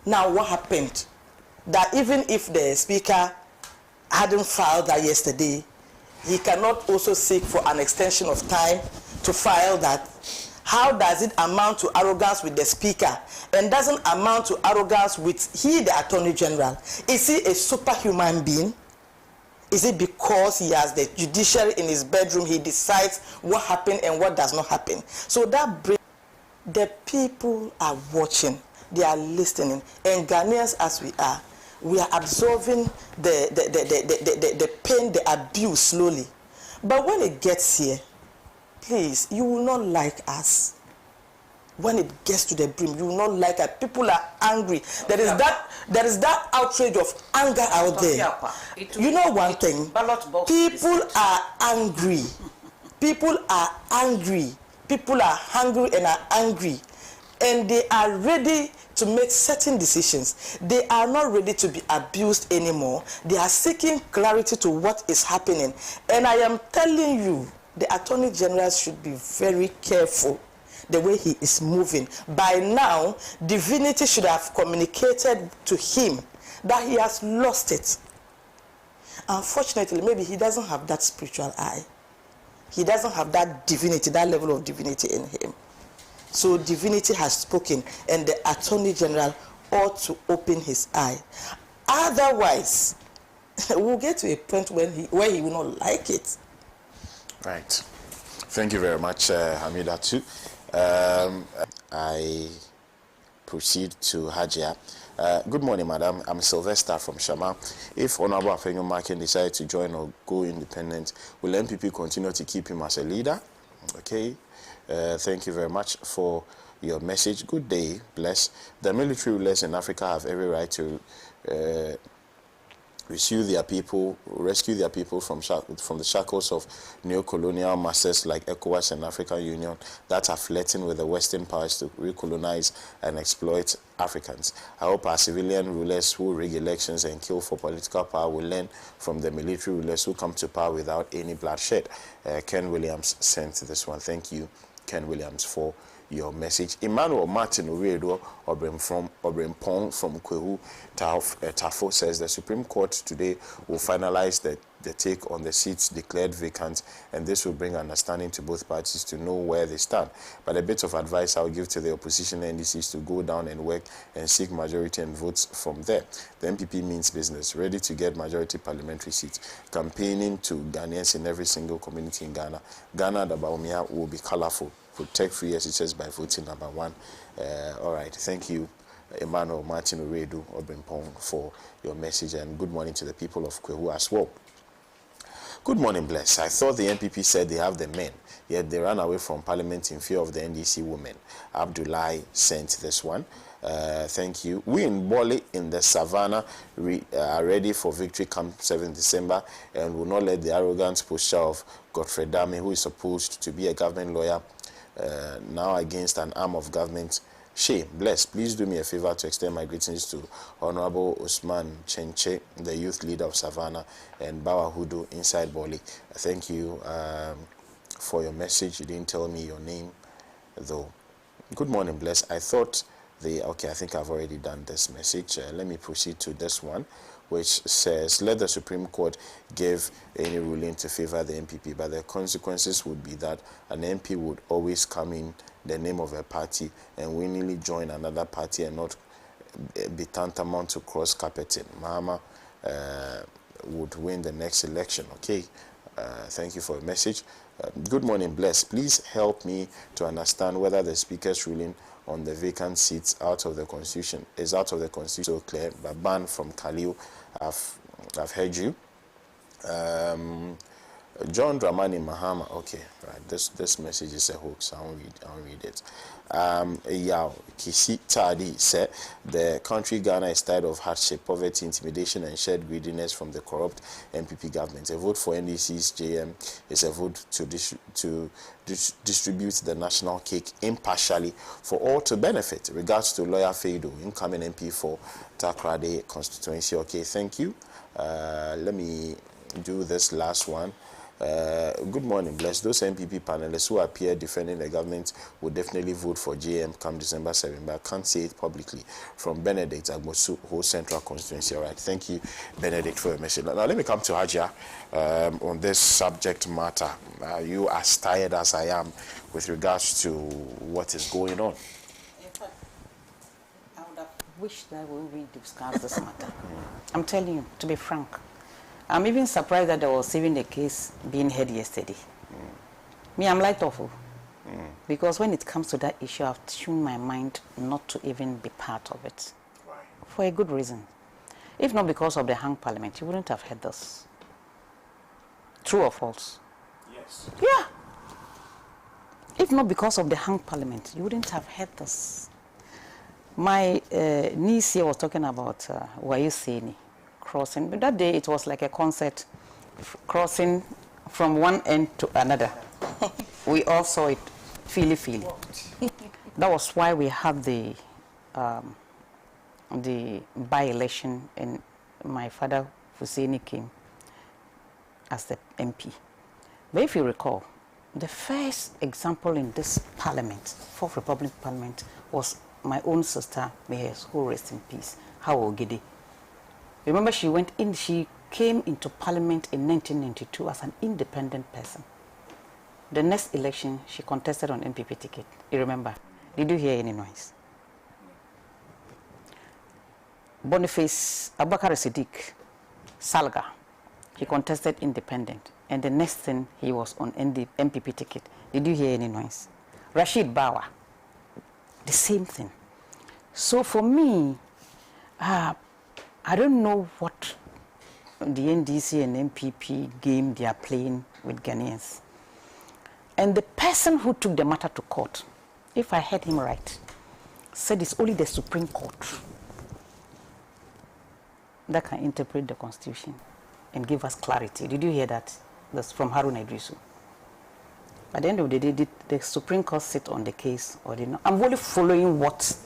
Now, what happened? That even if the Speaker hadn't filed that yesterday, he cannot also seek for an extension of time to file that. How does it amount to arrogance with the Speaker and doesn't amount to arrogance with he, the Attorney General? Is he a superhuman being? Is it because he has the judiciary in his bedroom, he decides what happened and what does not happen? So that brings, the people are watching, they are listening, and Ghanaians as we are absorbing the pain, the abuse slowly. But when it gets here, please, you will not like us. When it gets to the brim, you will not like us. People are angry. There is that outrage of anger out there. You know one thing, people are angry. People are angry. People are hungry and are angry. And they are ready to make certain decisions. They are not ready to be abused anymore. They are seeking clarity to what is happening. And I am telling you, the Attorney General should be very careful the way he is moving. By now, divinity should have communicated to him that he has lost it. Unfortunately, maybe he doesn't have that spiritual eye. He doesn't have that divinity, that level of divinity in him. So divinity has spoken, and the Attorney General ought to open his eye. Otherwise, we'll get to a point where he will not like it. Right. Thank you very much, Hamida, too. I proceed to Hajia. Good morning, madam. I'm Sylvester from Shama. If Honorable Afenyo Makin decides to join or go independent, will MPP continue to keep him as a leader? Okay. Thank you very much for your message. Good day. Bless. The military rulers in Africa have every right to rescue their people from the shackles of neo-colonial masters like ECOWAS and African Union that are flirting with the Western powers to recolonize and exploit Africans. I hope our civilian rulers who rig elections and kill for political power will learn from the military rulers who come to power without any bloodshed. Ken Williams sent this one. Thank you, Ken Williams, for your message. Emmanuel Martin Oredo Obrempong from Kwehu Tafo says the Supreme Court today will finalize the take on the seats declared vacant, and this will bring understanding to both parties to know where they stand. But a bit of advice I'll give to the opposition NDCs to go down and work and seek majority and votes from there. The MPP means business, ready to get majority parliamentary seats, campaigning to Ghanaians in every single community in Ghana. Ghana, the Baumia, will be colorful. Protect free SHS by voting number 1. All right, thank you, Emmanuel Martin Oredu Obrimpong, for your message, and good morning to the people of Kwehu as well. Good morning, Bless. I thought the MPP said they have the men, yet they ran away from Parliament in fear of the NDC women. Abdullahi sent this one. Thank you. We in Bole in the savannah are ready for victory come 7th December and will not let the arrogant posture of Godfrey Dame, who is supposed to be a government lawyer, now against an arm of government. Shame. Bless. Please do me a favor to extend my greetings to Honorable Usman Chenche, the youth leader of Savannah, and Bawa Hudu inside Boli. Thank you for your message. You didn't tell me your name, though. Good morning, Bless. I thought okay, I think I've already done this message. Let me proceed to this one, which says, let the Supreme Court give any ruling to favor the MPP, but the consequences would be that an MP would always come in the name of a party and willingly join another party and not be tantamount to cross-carpeting. Mahama would win the next election. Okay, thank you for your message. Good morning, Bless. Please help me to understand whether the Speaker's ruling on the vacant seats out of the Constitution is out of the Constitution. So clear. Baban from Khalil, I've heard you. John Dramani Mahama. Okay, right. This message is a hoax. I won't read it. Yao Kisi Tadi said the country Ghana is tired of hardship, poverty, intimidation, and shared greediness from the corrupt MPP government. A vote for NDC's JM is a vote to distribute the national cake impartially for all to benefit. Regards to Lawyer Feido, incoming MP for Takrade constituency. Okay, thank you. Let me do this last one. Good morning, Bless. Those MPP panelists who appear defending the government will definitely vote for JM come December 7, but I can't say it publicly. From Benedict Agbosu, whole central constituency. All right, thank you, Benedict, for your message. Now let me come to Hajia on this subject matter. You as tired as I am with regards to what is going on. In fact, I would have wished that we discussed this matter. I'm telling you, to be frank, I'm even surprised that there was even a case being heard yesterday. Me, I'm light awful. Because when it comes to that issue, I've tuned my mind not to even be part of it. Right. For a good reason. If not because of the hung parliament, you wouldn't have heard this. True or false? Yes. Yeah. If not because of the hung parliament, you wouldn't have heard this. My niece here was talking about Wayuseni crossing, but that day it was like a concert, crossing from one end to another. We all saw it, feely. That was why we had the by-election, and my father Husseini came as the MP. But if you recall, the first example in this parliament, Fourth Republic Parliament, was my own sister, may her soul rest in peace, Hawa Ogede. Remember, she came into parliament in 1992 as an independent person. The next election, she contested on MPP ticket. You remember? Did you hear any noise? Boniface Abubakar Siddiq Salga, he contested independent. And the next thing, he was on MPP ticket. Did you hear any noise? Rashid Bawa, the same thing. So for me, I don't know what the NDC and MPP game they are playing with Ghanaians. And the person who took the matter to court, if I heard him right, said it's only the Supreme Court that can interpret the Constitution and give us clarity. Did you hear that? That's from Haruna Idrisu. At the end of the day, did the Supreme Court sit on the case or did not? I'm only following what.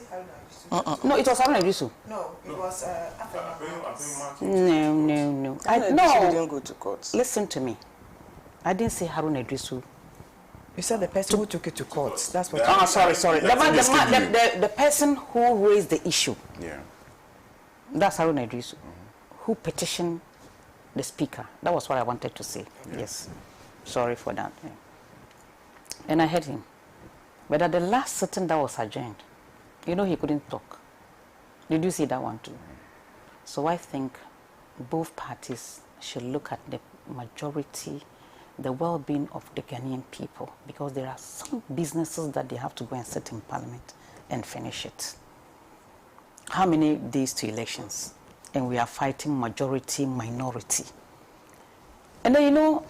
No, it was Haruna Idrisu. No, it was No. I didn't go to court. Listen to me. I didn't say Haruna Idrisu. You said the person who took it to court. That's what. Oh, sorry. The person who raised the issue. Yeah. That's Haruna Idrisu, who petitioned the speaker. That was what I wanted to say. Yeah. Yes. Sorry for that. Yeah. And I heard him. But at the last sitting that was adjourned, you know he couldn't talk. Did you see that one too? So I think both parties should look at the majority, the well-being of the Ghanaian people, because there are some businesses that they have to go and sit in parliament and finish it. How many days to elections? And we are fighting majority, minority. And then, you know,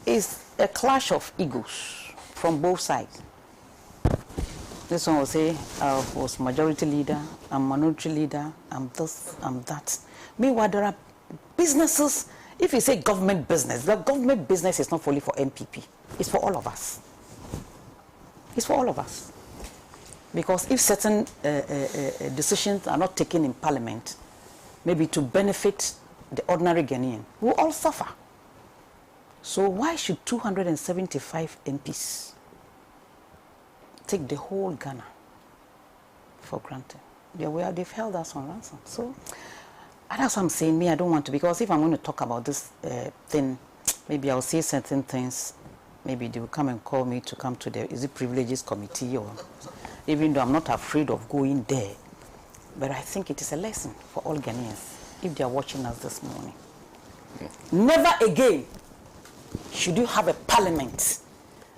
it's a clash of egos from both sides. This one will say, I was majority leader, I'm minority leader, I'm this, I'm that. Meanwhile, there are businesses. If you say government business, the government business is not only for MPP. It's for all of us. It's for all of us. Because if certain decisions are not taken in parliament, maybe to benefit the ordinary Ghanaian, we will all suffer. So why should 275 MPs take the whole Ghana for granted? They've held us on ransom. So that's what I'm saying. Me, I don't want to, because if I'm going to talk about this thing, maybe I'll say certain things. Maybe they will come and call me to come to the privileges committee, or even though I'm not afraid of going there. But I think it is a lesson for all Ghanaians if they are watching us this morning. Never again should you have a parliament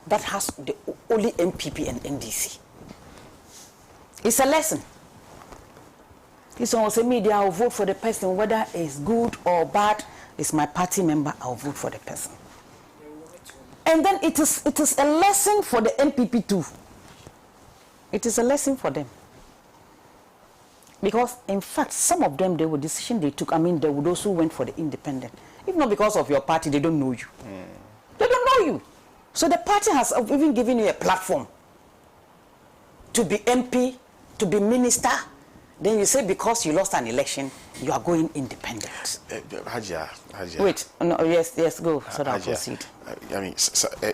that has the only MPP and NDC. It's a lesson. If someone say me, I'll vote for the person, whether it's good or bad, it's my party member, I'll vote for the person. And then it is a lesson for the MPP too. It is a lesson for them. Because, in fact, some of them, the decision they took, they would also went for the independent. If not because of your party, they don't know you. They don't know you. So the party has even given you a platform to be MP, to be minister. Then you say because you lost an election, you are going independent. Hajia. Wait, no, yes, go, so that I'll proceed.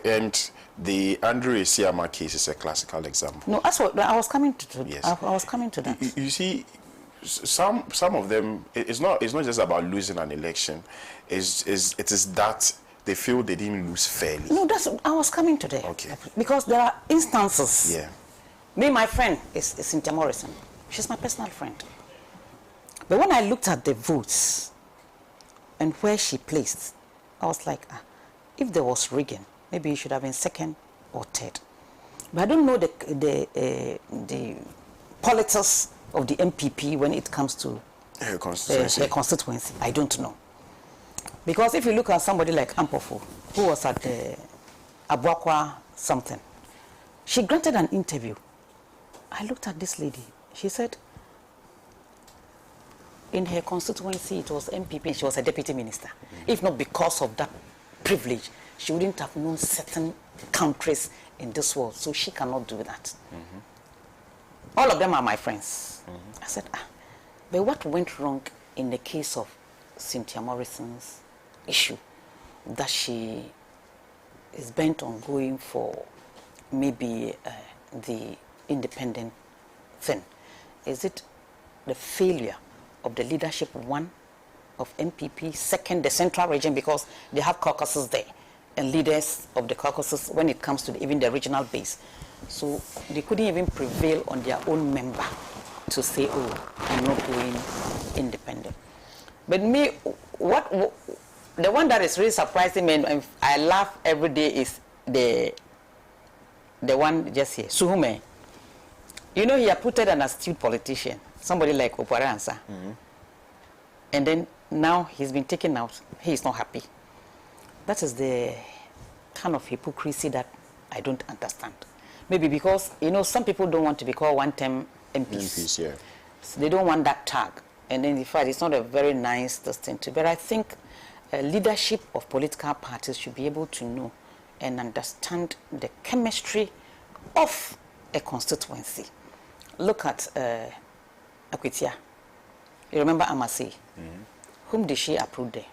And the Andrew Esiama case is a classical example. No, that's what I was coming to. Yes. I was coming to that. You see, some of them, it's not just about losing an election. It is that they feel they didn't lose fairly. No, I was coming to that. Okay. Because there are instances. Yeah. Me, my friend is Cynthia Morrison. She's my personal friend. But when I looked at the votes and where she placed, I was like, if there was rigging, maybe you should have been second or third. But I don't know the politics of the MPP when it comes to her constituency. I don't know. Because if you look at somebody like Ampofo, who was at Abuakwa something, she granted an interview. I looked at this lady. She said, in her constituency, it was MPP, and she was a deputy minister. If not because of that privilege, she wouldn't have known certain countries in this world, so she cannot do that. All of them are my friends. I said, but what went wrong in the case of Cynthia Morrison's issue, that she is bent on going for maybe the independent thing? Is it the failure of the leadership, one, of MPP, second, the central region, because they have caucuses there, and leaders of the caucuses when it comes to even the regional base. So they couldn't even prevail on their own member to say, oh, I'm not going independent. But me, the one that is really surprising me, and I laugh every day, is the the one just here, Suhume. You know, he uprooted an astute politician, somebody like Oporansa. And then now he's been taken out. He is not happy. That is the kind of hypocrisy that I don't understand. Maybe because, you know, some people don't want to be called one-term MPs. Yeah. So they don't want that tag. And then in fact, it's not a very nice thing to. But I think leadership of political parties should be able to know and understand the chemistry of a constituency. Look at Akwitia. You remember Amasi? Whom did she approve there?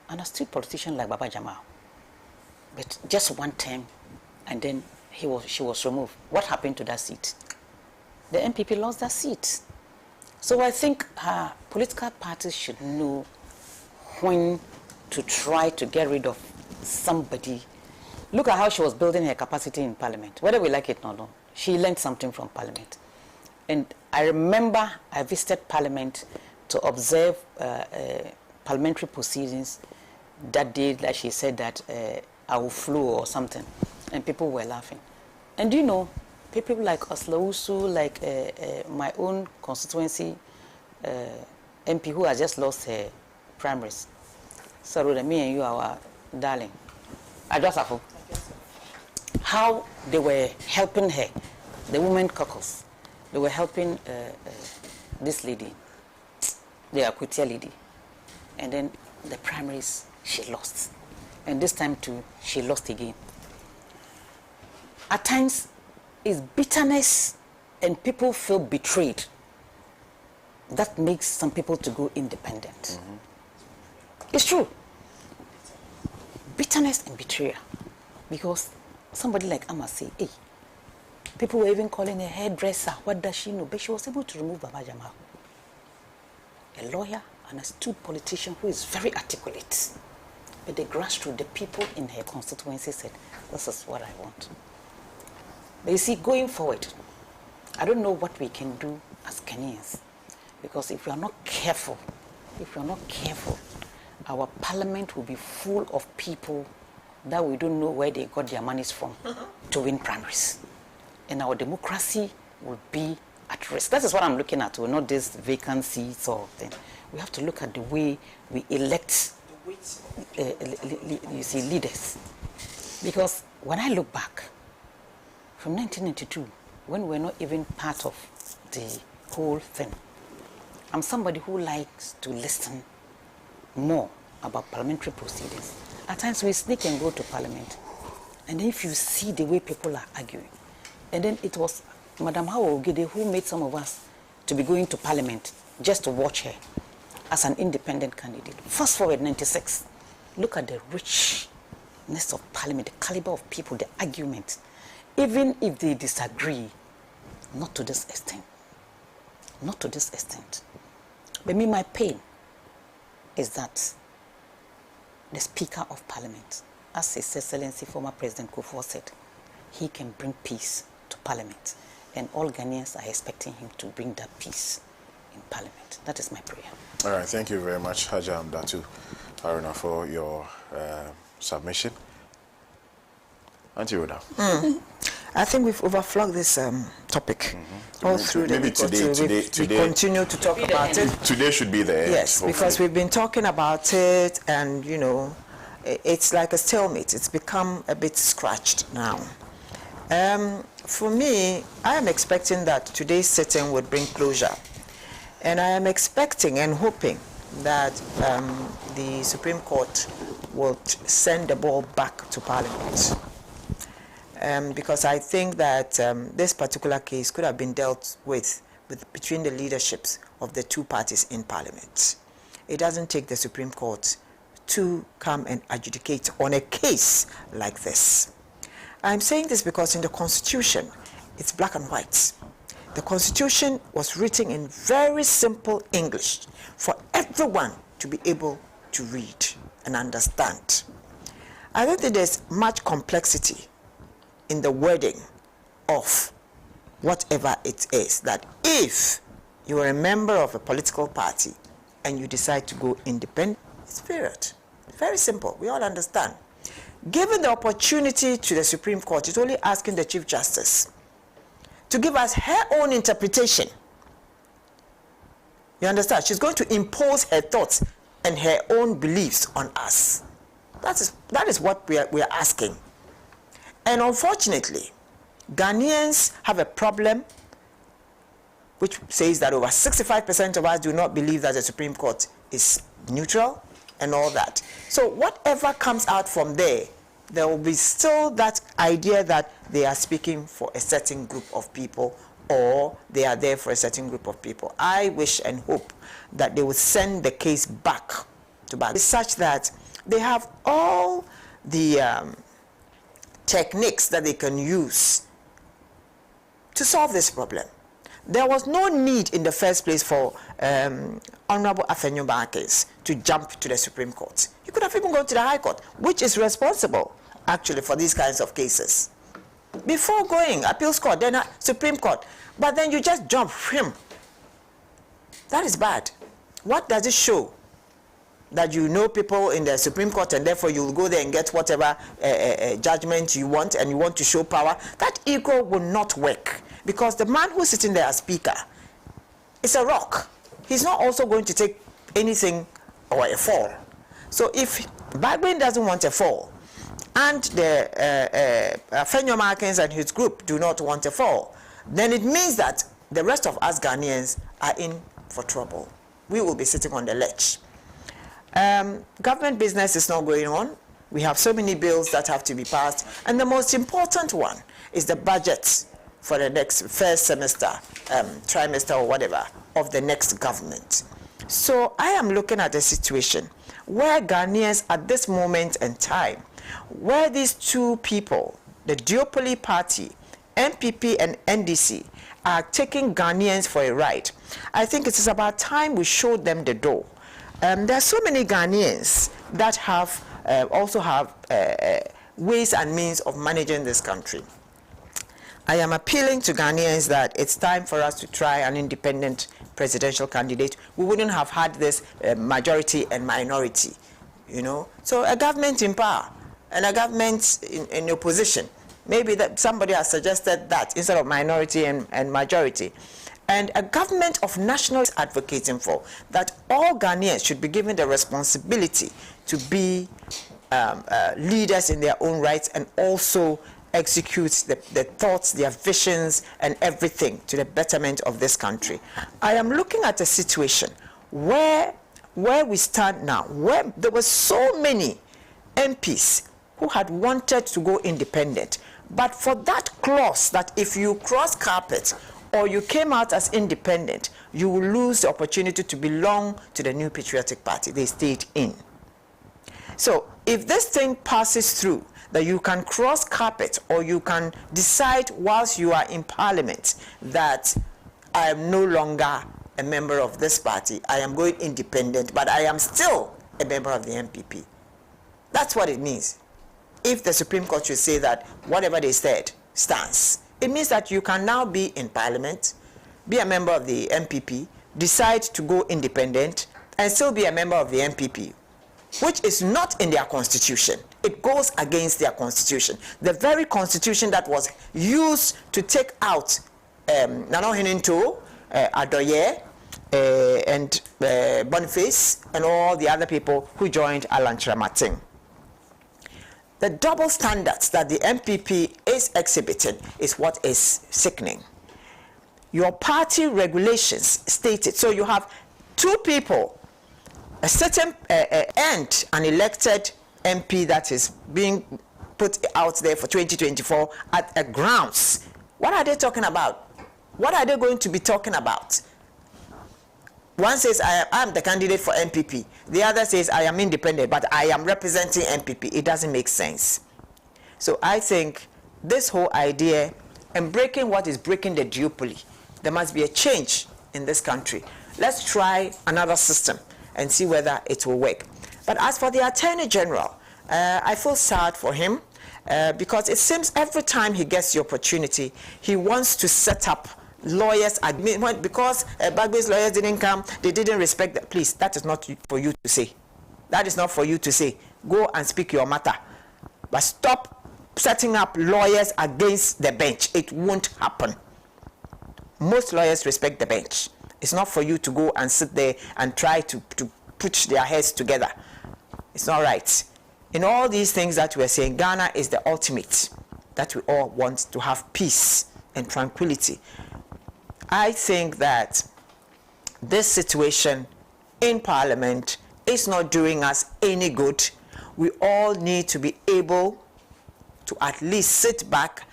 An astute politician like Baba Jamal. But just one term, and then she was removed. What happened to that seat? The MPP lost that seat. So I think political parties should know when to try to get rid of somebody. Look at how she was building her capacity in Parliament. Whether we like it or not, she learned something from Parliament. And I remember I visited Parliament to observe parliamentary proceedings that day that she said that I will flew or something. And people were laughing. And do you know, people like Oslausu, like my own constituency MP who has just lost her primaries. So me and you are our darling. I just have how they were helping her, the women caucus. They were helping this lady, the Akwitia lady. And then the primaries, she lost. And this time too, she lost again. At times, it's bitterness and people feel betrayed. That makes some people to go independent. It's true. Bitterness and betrayal. Because somebody like Amma say, hey, people were even calling her hairdresser. What does she know? But she was able to remove Baba Jamal. A lawyer, an astute politician who is very articulate. But the grassroots, the people in her constituency said, this is what I want. But you see, going forward, I don't know what we can do as Kenyans. Because if we are not careful, our parliament will be full of people that we don't know where they got their monies from to win primaries. And our democracy will be at risk. That is what I'm looking at, not this vacant seats or thing. We have to look at the way we elect you see, leaders. Because when I look back, from 1992, when we were not even part of the whole thing, I'm somebody who likes to listen more about parliamentary proceedings. At times we sneak and go to parliament, and if you see the way people are arguing, and then it was Madam Hawa Ogede who made some of us to be going to parliament just to watch her as an independent candidate. Fast forward 96, look at the richness of parliament, the caliber of people, the argument. Even if they disagree, not to this extent. Not to this extent. But me, my pain is that the Speaker of Parliament, as His Excellency former President Kufuor said, he can bring peace to Parliament. And all Ghanaians are expecting him to bring that peace in Parliament. That is my prayer. All right, thank you very much, Haja Amdatu Haruna, for your submission. Auntie Rhoda. I think we've overflogged this topic all through the week. We continue to talk about it. Today should be the end. Yes, hopefully. because we've been talking about it, and you know, it's like a stalemate. It's become a bit scratched now. For me, I am expecting that today's sitting would bring closure, and I am expecting and hoping that the Supreme Court will send the ball back to Parliament. Because I think that this particular case could have been dealt with between the leaderships of the two parties in Parliament. It doesn't take the Supreme Court to come and adjudicate on a case like this. I'm saying this because in the Constitution, it's black and white. The Constitution was written in very simple English for everyone to be able to read and understand. I don't think there's much complexity in the wording of whatever it is, that if you are a member of a political party and you decide to go independent, it's period. Very simple. We all understand. Given the opportunity to the Supreme Court, it's only asking the Chief Justice to give us her own interpretation. You understand? She's going to impose her thoughts and her own beliefs on us. That is what we are asking. And unfortunately, Ghanaians have a problem which says that over 65% of us do not believe that the Supreme Court is neutral and all that. So whatever comes out from there, there will be still that idea that they are speaking for a certain group of people, or they are there for a certain group of people. I wish and hope that they will send the case back to back, such that they have all the techniques that they can use to solve this problem. There was no need in the first place for Honorable Afenyoba case to jump to the Supreme Court. You could have even gone to the High Court, which is responsible actually for these kinds of cases. Before going Appeals Court, then Supreme Court, but then you just jump him. That is bad. What does it show? That you know people in the Supreme Court and therefore you'll go there and get whatever judgment you want, and you want to show power? That ego will not work, because the man who's sitting there as Speaker is a rock. He's not also going to take anything or a fall. So if Bagwin doesn't want a fall, and the Fenyo Markins and his group do not want a fall, then it means that the rest of us Ghanaians are in for trouble. We will be sitting on the ledge. Government business is not going on. We have so many bills that have to be passed, and the most important one is the budget for the next first semester, trimester or whatever, of the next government. So I am looking at a situation where Ghanaians at this moment in time, where these two people, the duopoly party, MPP and NDC, are taking Ghanaians for a ride. I think it is about time we showed them the door. There are so many Ghanaians that have also have ways and means of managing this country. I am appealing to Ghanaians that it's time for us to try an independent presidential candidate. We wouldn't have had this majority and minority, you know. So a government in power and a government in opposition. Maybe that somebody has suggested that instead of minority and majority. And a government of national is advocating for that all Ghanaians should be given the responsibility to be leaders in their own rights, and also execute the thoughts, their visions, and everything to the betterment of this country. I am looking at a situation where we stand now, where there were so many MPs who had wanted to go independent, but for that clause that if you cross carpet or you came out as independent, you will lose the opportunity to belong to the New Patriotic Party. They stayed in. So if this thing passes through, that you can cross carpet or you can decide whilst you are in Parliament that I am no longer a member of this party, I am going independent, but I am still a member of the MPP. That's what it means. If the Supreme Court should say that whatever they said stands, it means that you can now be in Parliament, be a member of the MPP, decide to go independent, and still be a member of the MPP, which is not in their constitution. It goes against their constitution. The very constitution that was used to take out Nano Hininto, Adoye, and Boniface, and all the other people who joined Alan Chiramatin. The double standards that the MPP is exhibiting is what is sickening. Your party regulations state it. So you have two people, a certain and an elected MP that is being put out there for 2024 at a grounds. What are they talking about? What are they going to be talking about? One says, I am the candidate for MPP. The other says, I am independent, but I am representing MPP. It doesn't make sense. So I think this whole idea, and breaking what is breaking the duopoly, there must be a change in this country. Let's try another system and see whether it will work. But as for the Attorney General, I feel sad for him because it seems every time he gets the opportunity, he wants to set up lawyers admit because Bagbe's lawyers didn't come, they didn't respect that. Please, that is not for you to say. That is not for you to say. Go and speak your matter. But stop setting up lawyers against the bench. It won't happen. Most lawyers respect the bench. It's not for you to go and sit there and try to put their heads together. It's not right. In all these things that we're saying, Ghana is the ultimate, that we all want to have peace and tranquility. I think that this situation in Parliament is not doing us any good. We all need to be able to at least sit back,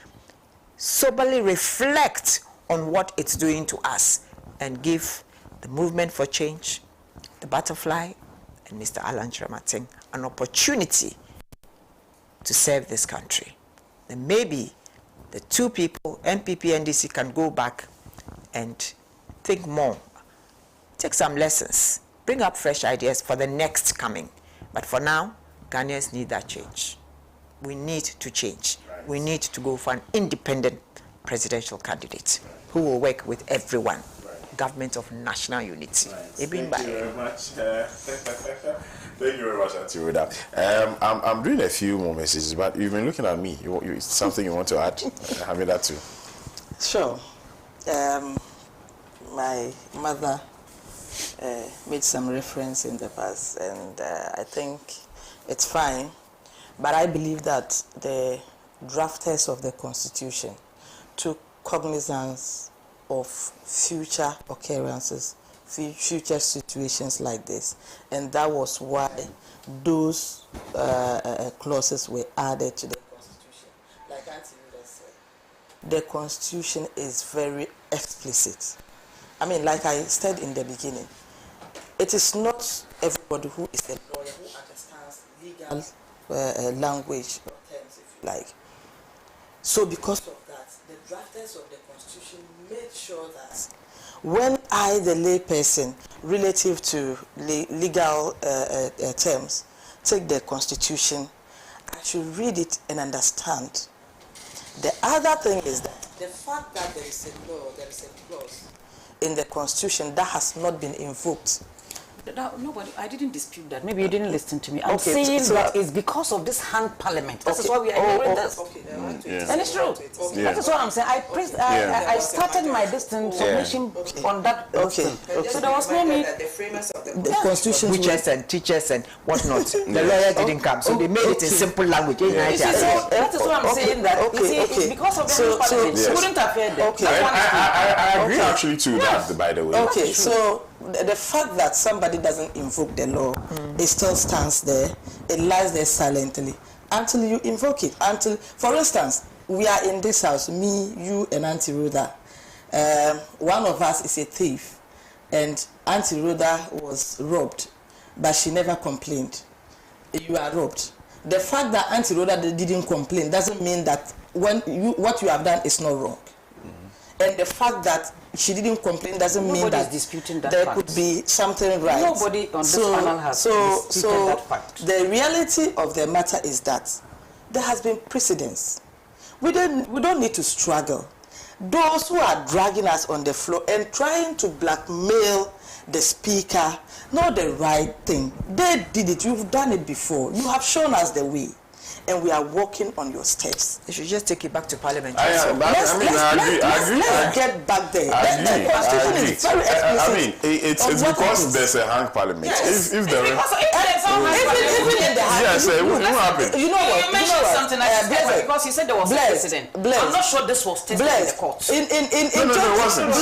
soberly reflect on what it's doing to us, and give the Movement for Change, the Butterfly, and Mr. Alan Kyerematen an opportunity to serve this country. Then maybe the two people, NPP and NDC, can go back and think more, take some lessons, bring up fresh ideas for the next coming. But for now, Ghanaians need that change. We need to change. Right. We need to go for an independent presidential candidate who will work with everyone. Right. Government of national unity. Right. Thank you very much. Thank you very much, Auntie Rhoda. I'm doing a few more messages, but you've been looking at me. Something you want to add? Having that too. Sure. My mother made some reference in the past, and I think it's fine. But I believe that the drafters of the Constitution took cognizance of future occurrences, future situations like this, and that was why those clauses were added to the Constitution. Like Auntie Rhoda said, the Constitution is very explicit. I mean, like I said in the beginning, it is not everybody who is a lawyer who understands legal language or terms, if you like. So because of that, the drafters of the Constitution made sure that when I, the layperson, relative to legal terms, take the Constitution, I should read it and understand. The other thing is that the fact that there is a law, there is a clause in the Constitution that has not been invoked. Nobody, I didn't dispute that. Maybe you didn't listen to me. I'm saying that it's because of this hung parliament. That is why we are hearing this. And it's true. That is what I'm saying. I started my distance submission on that. So there was no need. The framers of the Constitution, witches and teachers and whatnot. The lawyer didn't come, so they made it in simple language. That is what I'm saying. That it's because of the hung parliament. You wouldn't have heard that. I agree actually to that, by the way. Okay, so the fact that somebody doesn't invoke the law, it still stands there. It lies there silently until you invoke it. Until, for instance, we are in this house, me, you, and Auntie Rhoda. One of us is a thief, and Auntie Rhoda was robbed, but she never complained. You are robbed. The fact that Auntie Rhoda didn't complain doesn't mean that what you have done is not wrong. And the fact that she didn't complain doesn't mean that disputing that there fact. Could be something right. Nobody on this panel has disputed that fact. The reality of the matter is that there has been precedence. We don't need to struggle. Those who are dragging us on the floor and trying to blackmail the speaker, not the right thing. They did it. You've done it before. You have shown us the way. And we are walking on your steps. They should just take it back to Parliament. I agree. Let's get back there. The Constitution is very explicit. I mean, it's because there's a hung parliament. Yes. If there even in the yes, it won't happen. You know what? You mentioned something because you said there was a precedent. I'm not sure this was tested in the courts. No, it wasn't.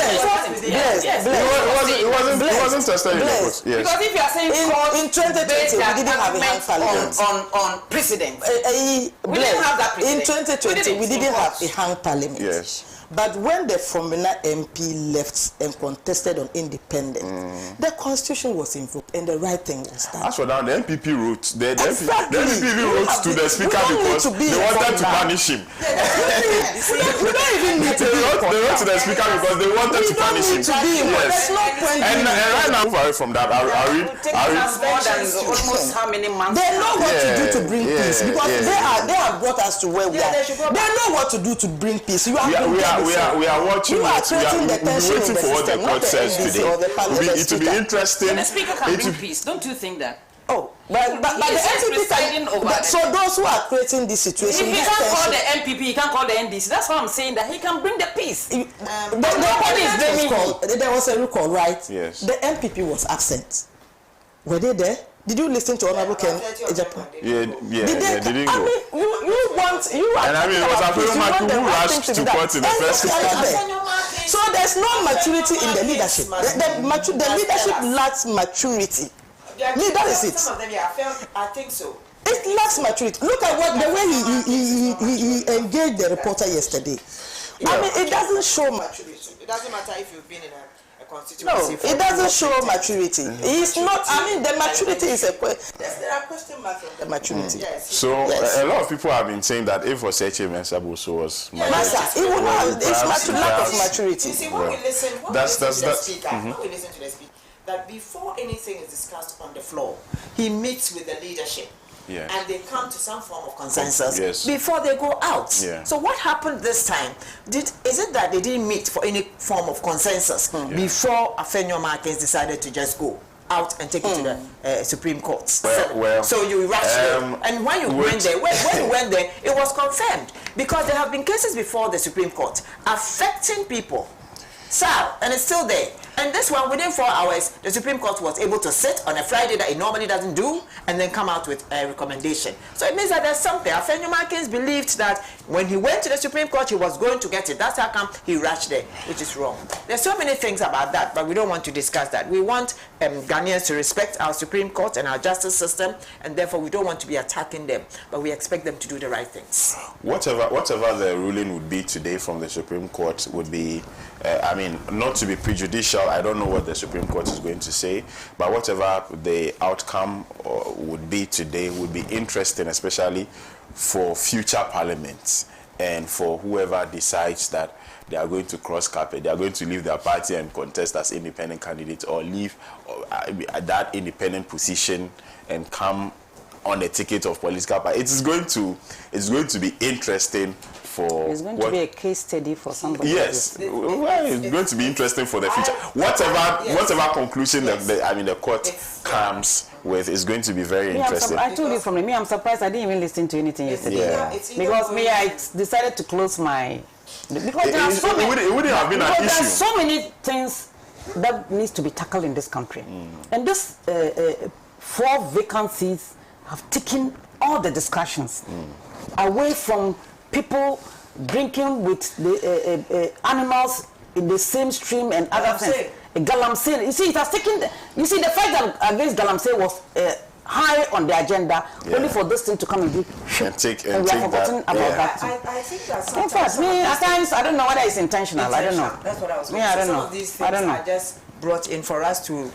It wasn't tested in the courts. Yes. Because if you are saying in 2020 we didn't have a hung parliament on precedent. We didn't have that precedent. In 2020 we didn't have a hung parliament. Yes. But when the former MP left and contested on independence, the Constitution was invoked and the right thing was done. As for now, the NPP wrote, the NPP wrote to the speaker because they wanted to punish him. We don't even need to They wrote to the speaker because they wanted to punish him. There's no point. And right now, move away from that. I'll read. Almost how many months? They know what to do to bring peace because they have brought us to where we are. They know what to do to bring peace. We are watching. You are we're waiting for what the court says today. It will be interesting. The speaker can bring peace. Don't you think that? Oh, But the MPP so those who are creating this situation, if he can't call the MPP, he can't call the NDC. That's why I'm saying that he can bring the peace. There was a recall, right? Yes. The MPP was absent. Were they there? Did you listen to Honorable Ken Ejapan? Yeah, they didn't go. I mean, you are. And I mean, it was Afenyomakin who rushed to court in the first place. So there's no maturity in the leadership. The leadership lacks maturity. That is it. Some of them, I think so. It lacks maturity. Look at the way he engaged the reporter yesterday. Yeah. I mean, it doesn't show maturity. It doesn't matter if you've been in a constituency. No, it doesn't show maturity. He's not. I mean, the maturity is a question. There are question marks on the maturity. Yes. So a lot of people have been saying that if Osechi Mensah was he will not. It's lack of maturity. You see, when we listen to the speaker, that before anything is discussed on the floor, he meets with the leadership. Yeah. And they come to some form of consensus before they go out. Yeah. So what happened this time? Is it that they didn't meet for any form of consensus before Afenyomakin decided to just go out and take it to the Supreme Court? So you rush there. And when you went there, when you went there, it was confirmed. Because there have been cases before the Supreme Court affecting people. And it's still there. And this one, within 4 hours, the Supreme Court was able to sit on a Friday that it normally doesn't do, and then come out with a recommendation. So it means that there's something. Afenyomakin believed that when he went to the Supreme Court, he was going to get it. That's how come he rushed there, which is wrong. There's so many things about that, but we don't want to discuss that. We want Ghanaians to respect our Supreme Court and our justice system, and therefore we don't want to be attacking them, but we expect them to do the right things. Whatever the ruling would be today from the Supreme Court would be, I mean, not to be prejudicial, I don't know what the Supreme Court is going to say, but whatever the outcome would be today would be interesting, especially for future parliaments and for whoever decides that they are going to cross carpet, they are going to leave their party and contest as independent candidates, or leave that independent position and come on a ticket of political party. It's going to be interesting. It's going to be a case study for somebody. Yes, it's going to be interesting for the future. Whatever conclusion the court comes with is going to be very interesting. I told you from me, I'm surprised I didn't even listen to anything yesterday. Because I decided to close my. Because it wouldn't have been an issue. There are so many things that needs to be tackled in this country, and this 4 vacancies have taken all the discussions away from people drinking with the animals in the same stream and other things. Galamsey. You see, it has taken. You see, the fact that against Galamsey was high on the agenda, only for this thing to come and be and we have forgotten about that. I think that's in fact, at times I don't know whether it's intentional. I don't know. That's what I was going to say. I don't know. Some of these things are just brought in for us to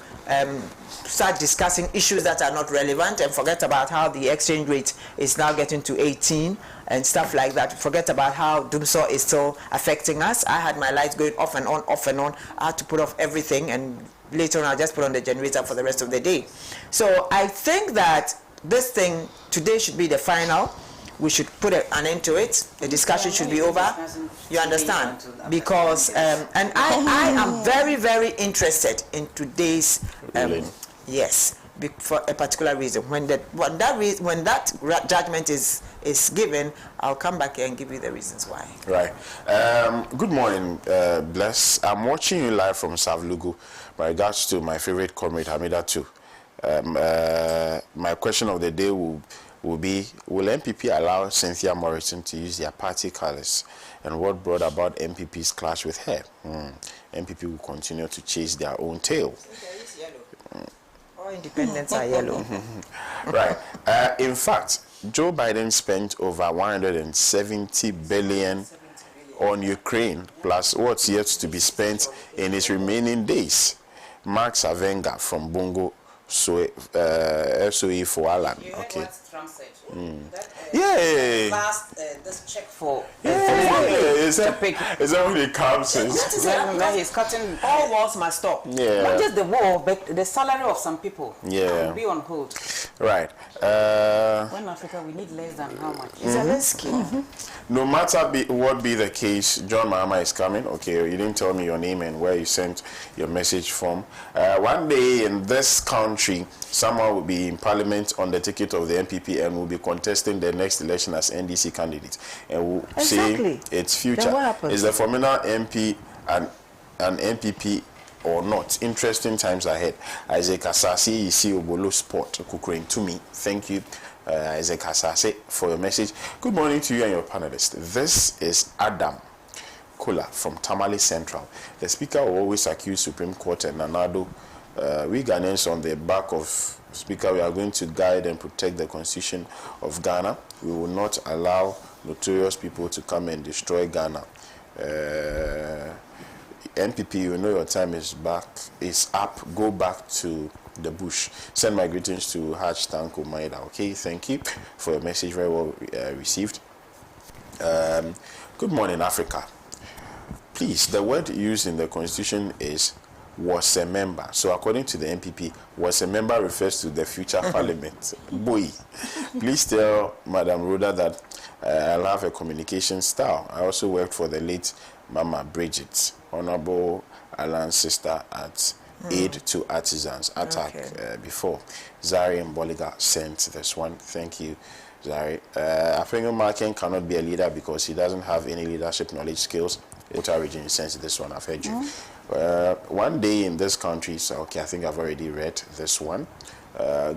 start discussing issues that are not relevant and forget about how the exchange rate is now getting to 18 and stuff like that. Forget about how Dumso is still affecting us. I had my lights going off and on. I had to put off everything, and later on I'll just put on the generator for the rest of the day. So I think that this thing today should be the final. We should put an end to it. The discussion should be over. You understand? Because and I am very, very interested in today's yes, for a particular reason. When that judgment is given, I'll come back here and give you the reasons why. Right. Good morning, Bless. I'm watching you live from Savlugu. My regards to my favorite comrade Hamida too. My question of the day will be, will MPP allow Cynthia Morrison to use their party colors, and what brought about MPP's clash with her? MPP will continue to chase their own tail. All independents are yellow. Right. In fact, Joe Biden spent over 170 billion on Ukraine, plus what's yet to be spent in his remaining days. Mark Savenga from Bongo SOE for Alan. Okay. What Trump said. Last this check for is that when it comes? He's cutting. All wars must stop. Yeah. Not just the war, but the salary of some people. Yeah. Will be on hold. Right. When Africa, we need less than how much? Zelensky. No matter what be the case, John Mahama is coming. Okay, you didn't tell me your name and where you sent your message from. One day in this country, someone will be in parliament on the ticket of the MPP and will be contesting the next election as NDC candidate. And will say its future. Is the former MP an MPP or not? Interesting times ahead. Isaac Asase, Isi Obolo Sport, Kukuring to me. Thank you, Isaac Asase, for your message. Good morning to you and your panelists. This is Adam Kula from Tamale Central. The speaker will always accuse Supreme Court and Nanado. We Ghanaians on the back of Speaker, we are going to guide and protect the Constitution of Ghana. We will not allow notorious people to come and destroy Ghana. NPP, you know your time is up. Go back to the bush. Send my greetings to Haj Tanko Maida. Okay, thank you for your message. Very well received. Good morning, Africa. Please, the word used in the Constitution is was a member. So according to the NPP, was a member refers to the future parliament. Boy, please tell Madam Rhoda that I'll have a communication style. I also worked for the late Mama Bridget, Honorable Alan's sister at Aid to Artisans, ATAC, before. Zari and Boliga sent this one. Thank you, Zari. Afenyo Marken cannot be a leader because he doesn't have any leadership knowledge skills. Water region sent this one. I've heard you. One day in this country, so okay, I think I've already read this one.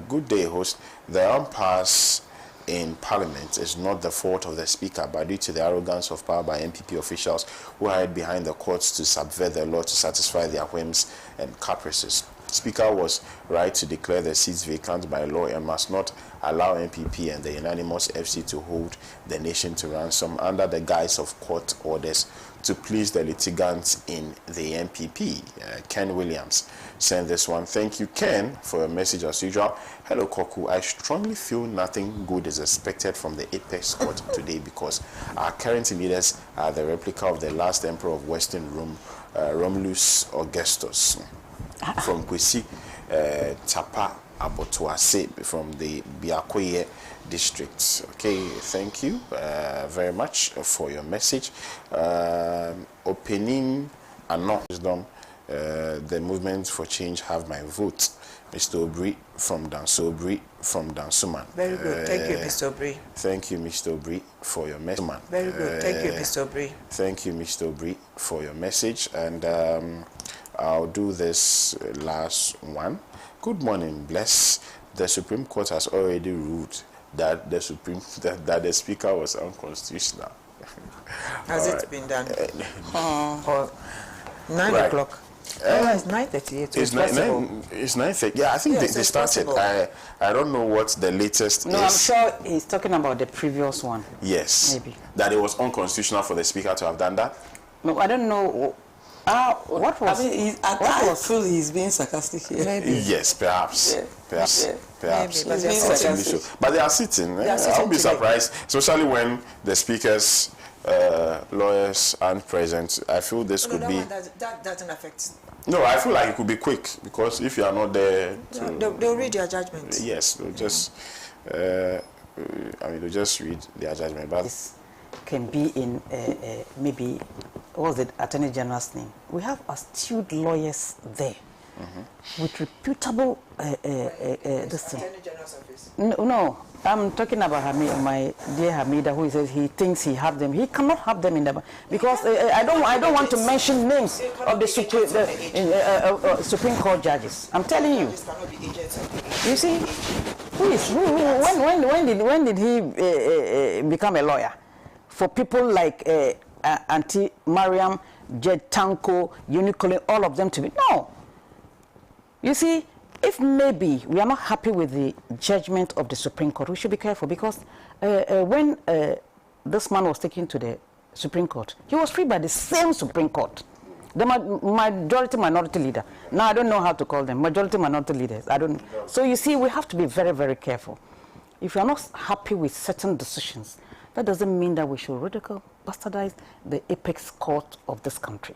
Good day, host. The impasse in Parliament is not the fault of the Speaker, but due to the arrogance of power by MPP officials who hide behind the courts to subvert the law to satisfy their whims and caprices. Speaker was right to declare the seats vacant by law and must not allow MPP and the unanimous FC to hold the nation to ransom under the guise of court orders to please the litigants in the MPP. Ken Williams sent this one. Thank you, Ken, for your message as usual. Hello, Koku. I strongly feel nothing good is expected from the Apex Court today because our current leaders are the replica of the last emperor of Western Rome, Romulus Augustus, from Kwesi Tapa Abotuase from the Biakoye district. Okay, thank you very much for your message. Opening and not wisdom, the movement for change have my vote. Mr. Obri from Dansobri from Dansuman. Very good. Thank you, Mr. Obri. Thank you, Mr. Obri, for your message. Very good. Thank you, Mr. Obri. Thank you, Mr. Obri, for your message. And I'll do this last one. Good morning, bless. The Supreme Court has already ruled that the Speaker was unconstitutional. Has it been done? 9 o'clock. It's 9:38. It's 9:30. Yeah, I think they started. I don't know what the latest is. No, I'm sure he's talking about the previous one. Yes. Maybe. That it was unconstitutional for the Speaker to have done that? No, I don't know. What was? I mean, I feel he's being sarcastic here. Maybe. Yes, perhaps. Yeah. Perhaps. Yeah. Perhaps. Maybe, but they're Possibly sitting. so. But they are sitting. They are sitting I won't be today. surprised, especially when the Speaker's lawyers aren't present. I feel this could be. That doesn't affect. No, I feel like it could be quick because if you are not there, They'll read their judgment. yes, they'll just. They'll just read their judgment. But This can be in maybe, what was the Attorney General's name? We have astute lawyers there with reputable this thing. Attorney General's office. No, I'm talking about my dear Hamida, who says he thinks he have them. He cannot have them in the because I don't want to mention names of the Supreme Court judges. I'm telling you. You see, when did he become a lawyer for people like Auntie Mariam, Jed Tanko, Unicolin, all of them to be no. You see, if maybe we are not happy with the judgment of the Supreme Court, we should be careful because when this man was taken to the Supreme Court, he was freed by the same Supreme Court, the majority-minority leader. Now, I don't know how to call them, majority-minority leaders. I don't. So, you see, we have to be very, very careful. If you are not happy with certain decisions, that doesn't mean that we should ridicule, bastardize the apex court of this country.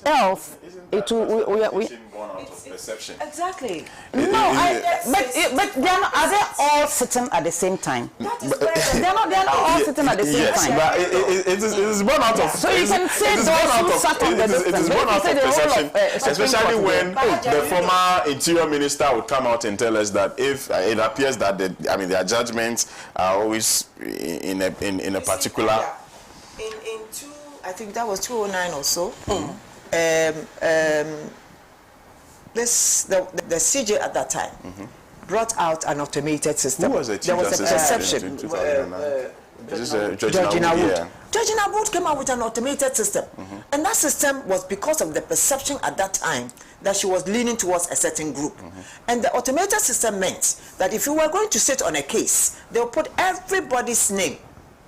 else it will. We born out of perception. Exactly. but they are they all sitting at the same time? They are not all sitting at the same time. But it is born out of. So you can say those who sat on the it is born out of perception, especially when the former interior minister would come out and tell us that if it appears that their judgments are always in a particular. In I think that was 2009 or so. The CJ at that time brought out an automated system. Who was the there was a perception. Georgina Wood. Yeah. Georgina Wood came out with an automated system, and that system was because of the perception at that time that she was leaning towards a certain group. And the automated system meant that if you were going to sit on a case, they will put everybody's name,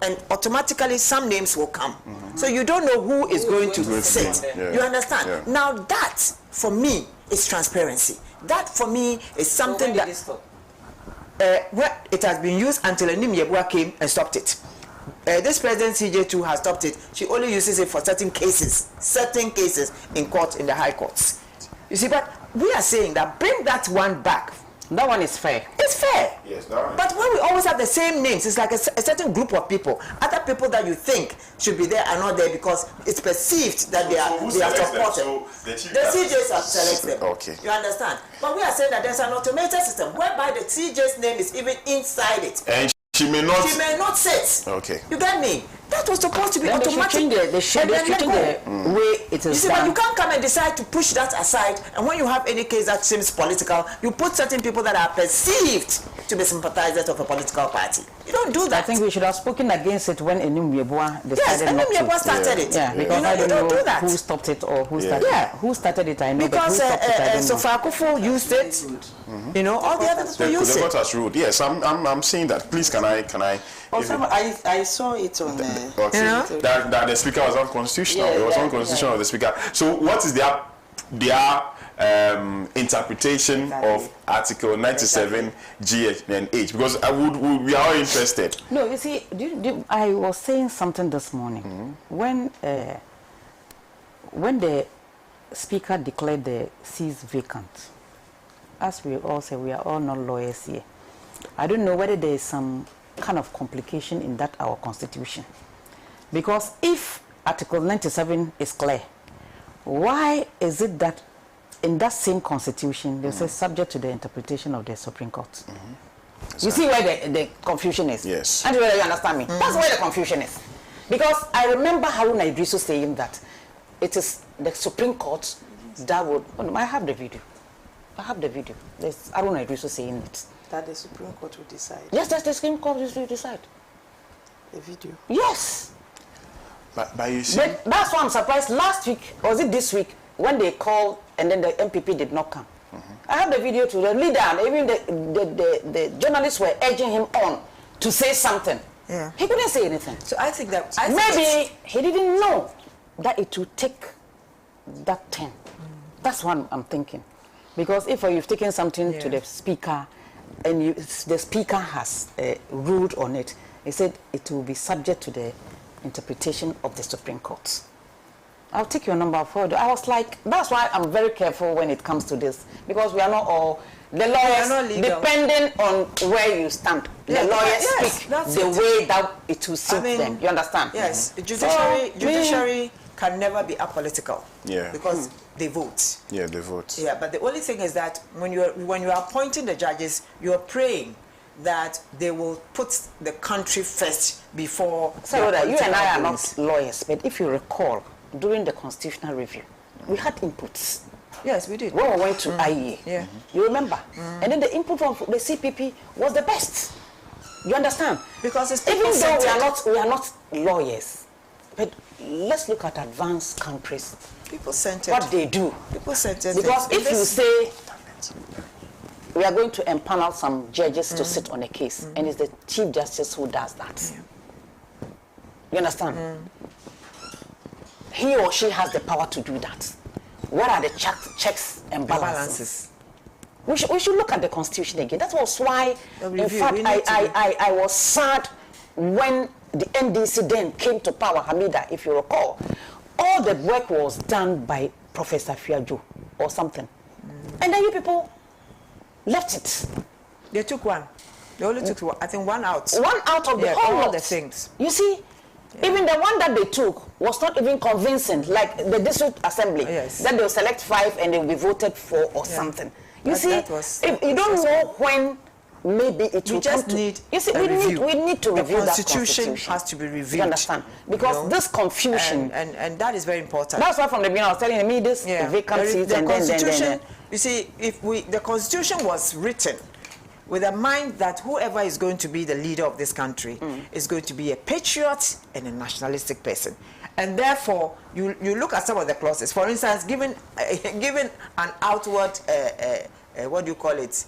and automatically some names will come. So you don't know who is going to sit. Yeah. You understand? Yeah. Now that, for me, is transparency. That, for me, is something that it has been used until Enim Yebua came and stopped it. This President CJ2 has stopped it. She only uses it for certain cases in court, in the high courts. You see, but we are saying that bring that one back. That one is fair. It's fair. Yes, that one. But when we always have the same names, it's like a certain group of people. Other people that you think should be there are not there because it's perceived that they are supported. So the CJs have selected them. Okay. You understand? But we are saying that there's an automated system whereby the CJ's name is even inside it. And she may not sit. Okay. You get me? That was supposed to be Then automatic. They should change the way it is You see, done. but you can't come and decide to push that aside, and when you have any case that seems political, you put certain people that are perceived to be sympathizers of a political party. You don't do that. I think we should have spoken against it when Enim Yebua decided not to. Yes, Enim Yebua started it. Yeah, because I don't know who stopped it or who started it. Who started it, I know, because but who stopped it, I don't know. Sofa Akufo used it. You know, all the other people used it. The court has ruled. Yes, I'm seeing that. Please, can I? Also, I saw it on that the speaker was unconstitutional. It was unconstitutional of the speaker. So what is their interpretation of Article 97 G and H? Because we are all interested. No, you see, I was saying something this morning when the speaker declared the seats vacant. As we all say, we are all not lawyers here. I don't know whether there is some kind of complication in that our constitution, because if Article 97 is clear, why is it that in that same constitution they say subject to the interpretation of the Supreme Court? You see where the confusion is? Yes. And whether you understand me? That's where the confusion is, because I remember Haruna Idrisu saying that it is the Supreme Court that would. I have the video. There's Haruna Idrisu saying it. That the Supreme Court will decide. Yes, that's the Supreme Court will decide. The video. Yes. But you see. But that's why I'm surprised. Last week, or was it this week, when they called and then the MPP did not come? I have the video to the leader, and even the journalists were urging him on to say something. Yeah. He couldn't say anything. So I think that maybe he didn't know that it would take that turn. That's what I'm thinking. Because if you've taken something to the speaker, and the speaker has ruled on it, he said it will be subject to the interpretation of the Supreme Court. I'll take your number forward. I was like, that's why I'm very careful when it comes to this, because we are not all the lawyers, depending on where you stand. The lawyers speak the way that it will suit them. You understand? Yes. Judiciary can never be apolitical. Yeah. Because they vote. Yeah, they vote. Yeah, but the only thing is that when you are appointing the judges, you are praying that they will put the country first before. So you and I are not lawyers, but if you recall, during the constitutional review, we had inputs. Yes, we did. When we went to IEA, yeah. You remember? And then the input from the CPP was the best. You understand? Because it's even though we are not lawyers, but let's look at advanced countries. People centered. What they do. People centered. Because if you say we are going to empanel some judges to sit on a case, and it's the Chief Justice who does that. Yeah. You understand? He or she has the power to do that. What are the checks and balances? We should look at the Constitution again. That was why, in fact, I was sad when the NDC then came to power, Hamida, if you recall. All the work was done by Professor Fiajo or something. And then you people left it. They took one. They only took one, I think one out. One out of the whole all lot. the things. You see, even the one that they took was not even convincing, like the district assembly. That they'll select 5 and they'll be voted for or something. You see, if you don't know when maybe it will just need you see, we need to review that constitution. Has to be reviewed. You understand? Because this confusion and that is very important. That's why from the beginning I was telling me this vacant seats and then. You see, if the constitution was written with a mind that whoever is going to be the leader of this country is going to be a patriot and a nationalistic person. And therefore, you look at some of the clauses. For instance, given an outward, what do you call it,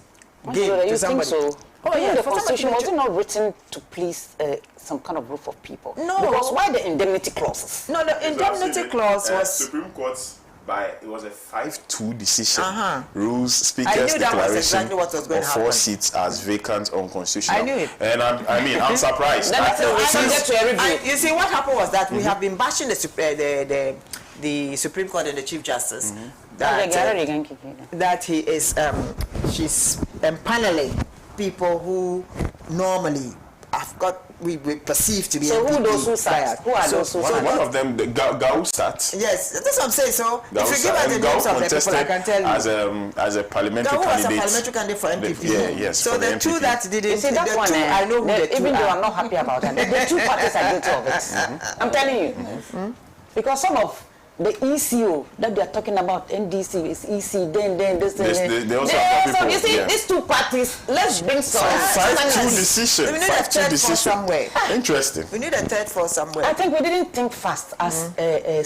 gain to somebody. Think so? Oh, yeah, the constitution was not written to please some kind of group of people. No. Because why the indemnity clauses? No, the indemnity clause was... Supreme Court... it was a 5-2 decision. Rules Speaker's I knew that declaration was exactly what was going to of 4 happen. seats as vacant unconstitutional. I knew it. And I'm surprised. You see, what happened was that we have been bashing the Supreme Court and the Chief Justice that he is she's empaneling people who normally have got we perceive to be. So who those who sat? Who are those who sat? One of them, the Gao sat. Yes, that's what I'm saying. So if you give us the names of the people, I can tell you. As a parliamentary Gao was a candidate. parliamentary candidate for MPP. Yes. So the two that didn't. You see, that one, I know who the two even though are. I'm not happy about that, the 2 parties are guilty of it. I'm telling you. Because some of the ECO that they are talking about, NDC is EC, then this. They also have people. You see, these 2 parties, let's bring some. 5-2 decision. We need a third for somewhere. Interesting. We need a third for somewhere. I think we didn't think fast as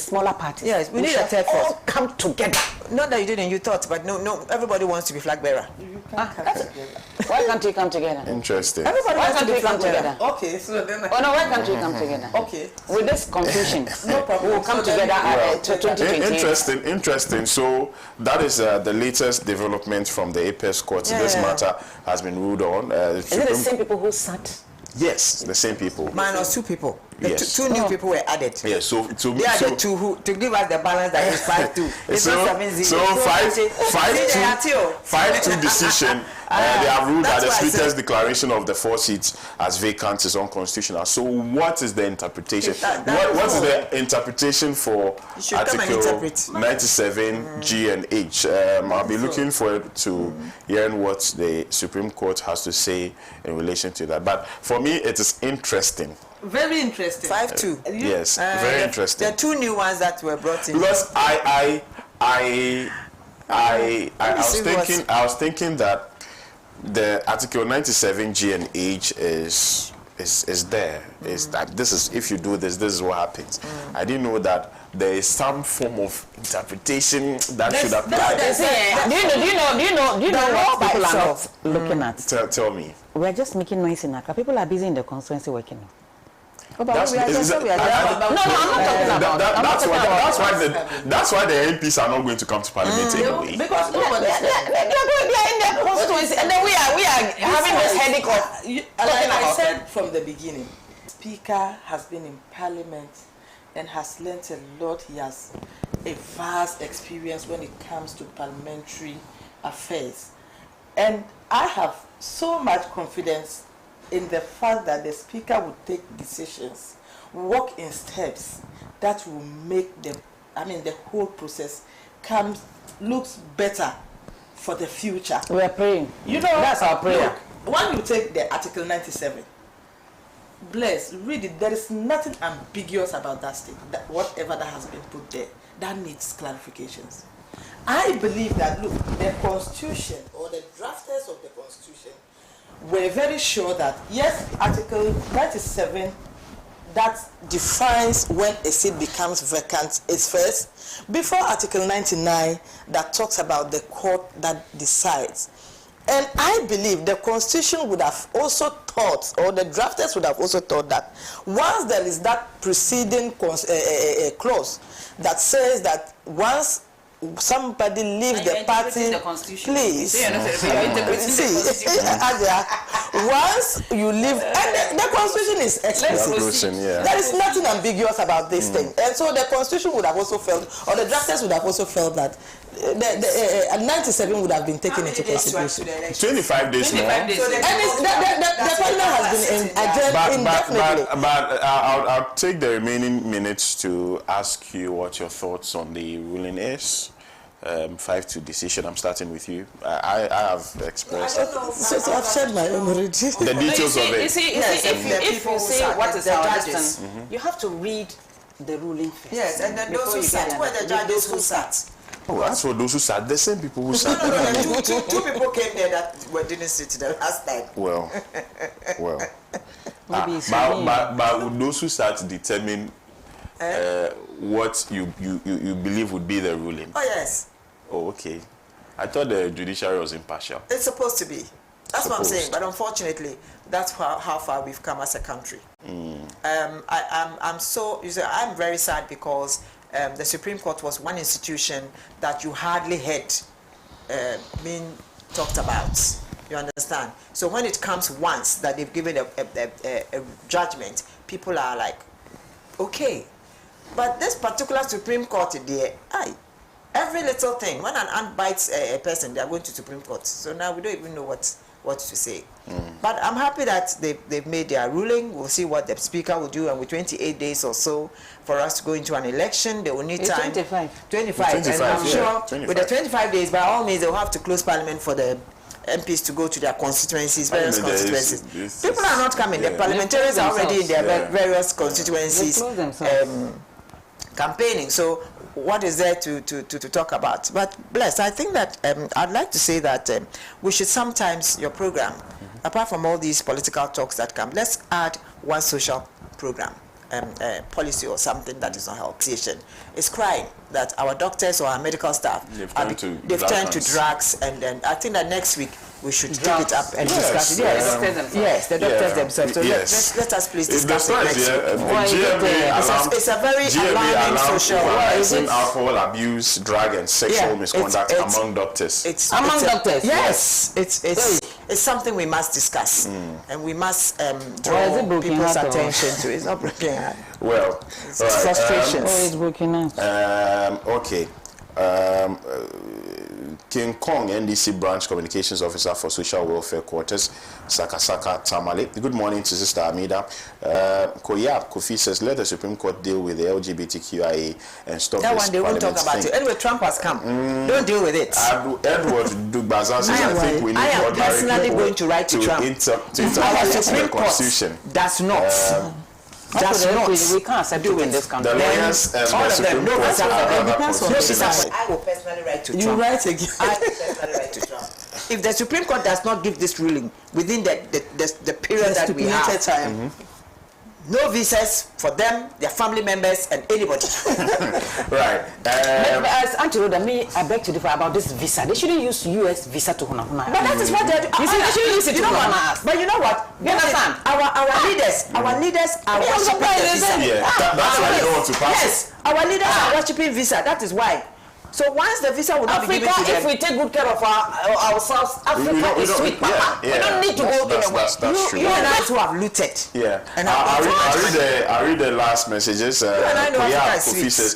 smaller parties. Yes, we need a third all force. come together. Not that you didn't, you thought, but no, everybody wants to be flag bearer. Why can't we come together? Interesting. Everybody Why wants to can't be we come flag bearer. together? Okay, so then. Oh no, why can't we come together? Okay. With this confusion, No problem. we'll come together to 2028. Interesting. So that is the latest development from the Apex Court. This matter has been ruled on. Is it the same people who sat? Yes, the same people. Minus 2 people. The Yes. two new people were added. Yes, so They are the 2 who to give us the balance that is 5-2. It's not 7-0. So 5-2 decision. They have ruled that the Speaker's declaration of the 4 seats as vacant is unconstitutional. So what is the interpretation? What is the interpretation for Article 97 G and H? I'll be looking forward to hearing what the Supreme Court has to say in relation to that. But for me, it is interesting. Very interesting. 5-2. Yes, very interesting. The 2 new ones that were brought in. Because I was thinking that the Article 97 G and H is there. Is that this is, if you do this is what happens. I didn't know that there is some form of interpretation that should apply. Do you know what people are not looking at? Tell me. We are just making noise in Accra. People are busy in the constituency working. That's why the MPs are not going to come to Parliament anyway. Because they are in their constituency, and then we are having this headache of. Like I said from the beginning, Speaker has been in Parliament and has learnt a lot. He has a vast experience when it comes to parliamentary affairs, and I have so much confidence in the fact that the Speaker would take decisions, walk in steps that will make the whole process looks better for the future. We are praying. That's our prayer. Look, when you take the Article 97, bless, read it. There is nothing ambiguous about that statement. That whatever that has been put there, that needs clarifications. I believe that, look, the Constitution or the drafters of the Constitution were very sure that, yes, Article 97 that defines when a seat becomes vacant is first, before Article 99 that talks about the court that decides. And I believe the Constitution would have also thought, or the drafters would have also thought, that once there is that preceding clause that says that once somebody leave the party, please. See, once you leave, and the constitution is explicit. There is nothing ambiguous about this thing, and so the constitution would have also felt, or the drafters would have also felt that the 97 would have been taken into consideration. 25 days more. And the parliament has been adjourned indefinitely. But I'll take the remaining minutes to ask you what your thoughts on the ruling is. 5-2 decision. I'm starting with you. I have expressed. So I've shared my own already. The details of it. You see, if you say what is our judges, you have to read the ruling first. Yes, and then those who sat, who were the judges who sat? Oh, that's for those who sat. The same people who sat. No. Two people came there that didn't sit the last time. Well. Maybe But would those who sat determine what you believe would be the ruling? Oh, yes. Oh, okay. I thought the judiciary was impartial. It's supposed to be. That's what I'm saying. But unfortunately, that's how far we've come as a country. I'm very sad because the Supreme Court was one institution that you hardly heard being talked about. You understand? So when it comes once that they've given a judgment, people are like, okay. But this particular Supreme Court there, every little thing, when an ant bites a person, they are going to Supreme Court. So now we don't even know what to say. But I'm happy that they've made their ruling. We'll see what the Speaker will do, and with 28 days or so for us to go into an election, they will need time. 25. And I'm sure 25. With the 25 days, by all means, they'll have to close Parliament for the MPs to go to their constituencies, various constituencies. People are not coming. The parliamentarians are already in their various constituencies campaigning. So what is there to talk about? But bless, I think that I'd like to say that we should sometimes, your program, apart from all these political talks that come, let's add one social program, policy or something that is not health. It's crying that our doctors or our medical staff they've turned to drugs, and I think that next week we should take it up and discuss it. Yes, the doctors themselves. So let us please discuss it next week. It's a very alarming social. Rising alcohol abuse, drug and sexual misconduct among doctors. Among doctors. Yes, it's something we must discuss, and we must draw people's attention to. It's not broken heart. Well, it's frustration. It's broken heart. Okay. King Kong, NDC Branch Communications Officer for Social Welfare Quarters, Sakasaka Tamale. Good morning to Sister Amida. Kofi says, let the Supreme Court deal with the LGBTQIA and stop that this one. They won't talk about it. Anyway, Trump has come. Don't deal with it. Edward Dugbaza says, I think we need I am personally going to write to Trump. Our Supreme Court does not. We can't accept it in this country. The lawyers and all the of them. Supreme Court have I will personally write to Trump. You write again. I will personally write to Trump. If the Supreme Court does not give this ruling within the period that we have, time, no visas for them, their family members, and anybody. Right. As Auntie Rhoda, I beg to differ about this visa. They shouldn't use US visa to Huna. But that is what they do. You see, they shouldn't use it to Huna. But you know what? You understand? Our leaders are worshiping the visa. That's why they don't want to pass it. Yes, our leaders are worshiping visa. That is why. So once the visa will not be given to them, if we take good care of ourselves, Africa is sweet, Papa. We don't need to go anywhere. You and I too have looted. Yeah. I read the last messages. Kofi says,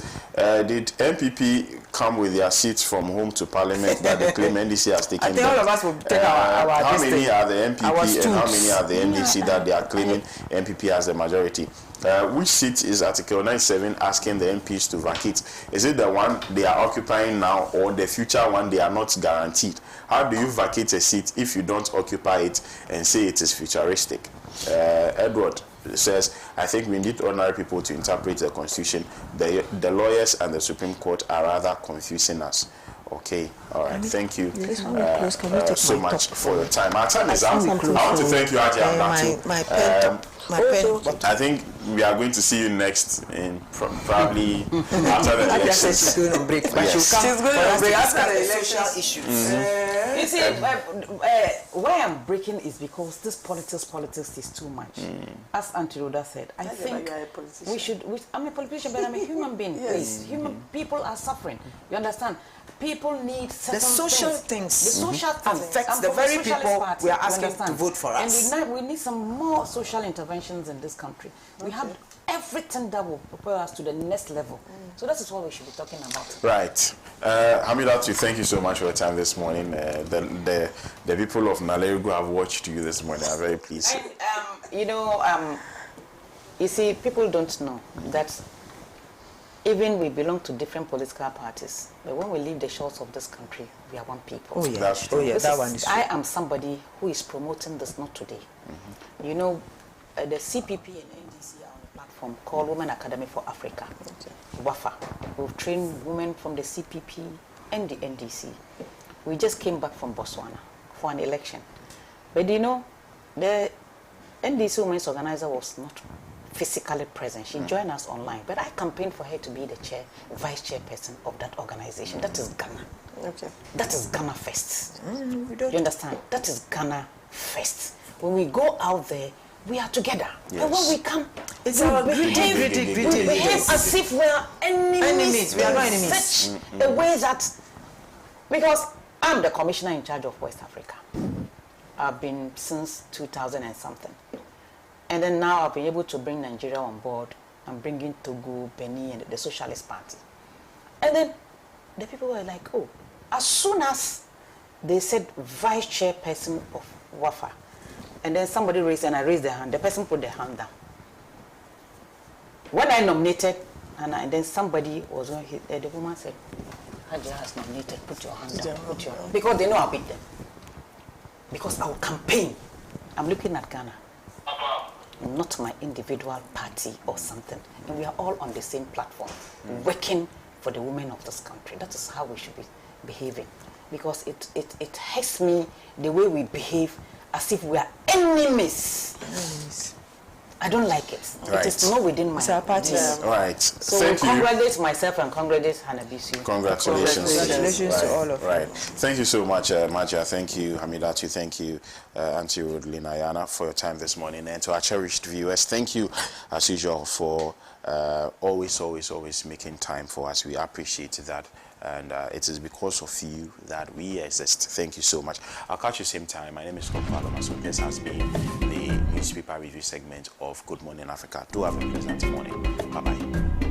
did MPP come with their seats from home to Parliament that they claim NDC has taken? I think all of us will take our how many are the MPP and how many are the NDC that they are claiming MPP as the majority? Which seat is Article 97 asking the MPs to vacate? Is it the one they are occupying now or the future one they are not guaranteed? How do you vacate a seat if you don't occupy it and say it is futuristic? Edward says, I think we need ordinary people to interpret the Constitution. The lawyers and the Supreme Court are rather confusing us. Okay, all right. Thank you so much for your time. Our time is up. I want to thank you, Haji Amdatu. My pen. I think we are going to see you next probably after the elections. She's going on break. But Yes. She's going to break after the social elections. issues. You see, why I'm breaking is because this politics is too much. As Auntie Rhoda said, I think you are a politician. we should. I'm a politician, but I'm a human being. Yes. Please, human people are suffering. You understand? People need certain The social things The social things affects I'm the from a very socialist people party, we are you asking understand? to vote for us. And we need some more social interventions in this country. We have everything that will prepare us to the next level. So that is what we should be talking about. Right. Hamidatu, thank you so much for your time this morning. The people of Nalerigo have watched you this morning. I'm very pleased. And, you see, people don't know that even we belong to different political parties, but when we leave the shores of this country, we are one people. Oh yeah, That's true. that one is true. I am somebody who is promoting this, not today. You know, the CPP and NDC are on a platform called Women Academy for Africa, WAFA. We've trained women from the CPP and the NDC. We just came back from Botswana for an election. But you know, the NDC women's organizer was not physically present. She joined us online, but I campaigned for her to be the vice chairperson of that organization. That is Ghana. Okay. That is Ghana first. You understand? That is Ghana first. When we go out there, we are together. Yes. And when we come, It's we our behave as if we are enemies. We are not in enemies. Such a way that, because I'm the commissioner in charge of West Africa. I've been since 2000 and something. And then now I've been able to bring Nigeria on board. I'm bringing Togo, Benin, and the Socialist Party. And then the people were like, oh, as soon as they said vice chairperson of WAFA, and then somebody raised, and I raised their hand, the person put their hand down. When I nominated, and then somebody was going, the woman said, Hajia has nominated, put your hand down, put your hand. Because they know I'll beat them. Because our campaign, I'm looking at Ghana, not my individual party or something. And we are all on the same platform, working for the women of this country. That is how we should be behaving. Because it hurts me the way we behave as if we are enemies. I don't like it. Right. It is not within my... It's our party. Right. So Thank you. congratulate myself and congratulate Hanabisu. Congratulations. Congratulations to all of you. Right. Thank you so much, Maja. Thank you, Hamidatu. Thank you, Auntie Rodlin Ayana, for your time this morning. And to our cherished viewers, thank you, as usual, for always making time for us. We appreciate that. And it is because of you that we exist. Thank you so much. I'll catch you same time. My name is ALORMASOR. This has been the newspaper review segment of Good Morning Africa. Do have a pleasant morning. Bye-bye.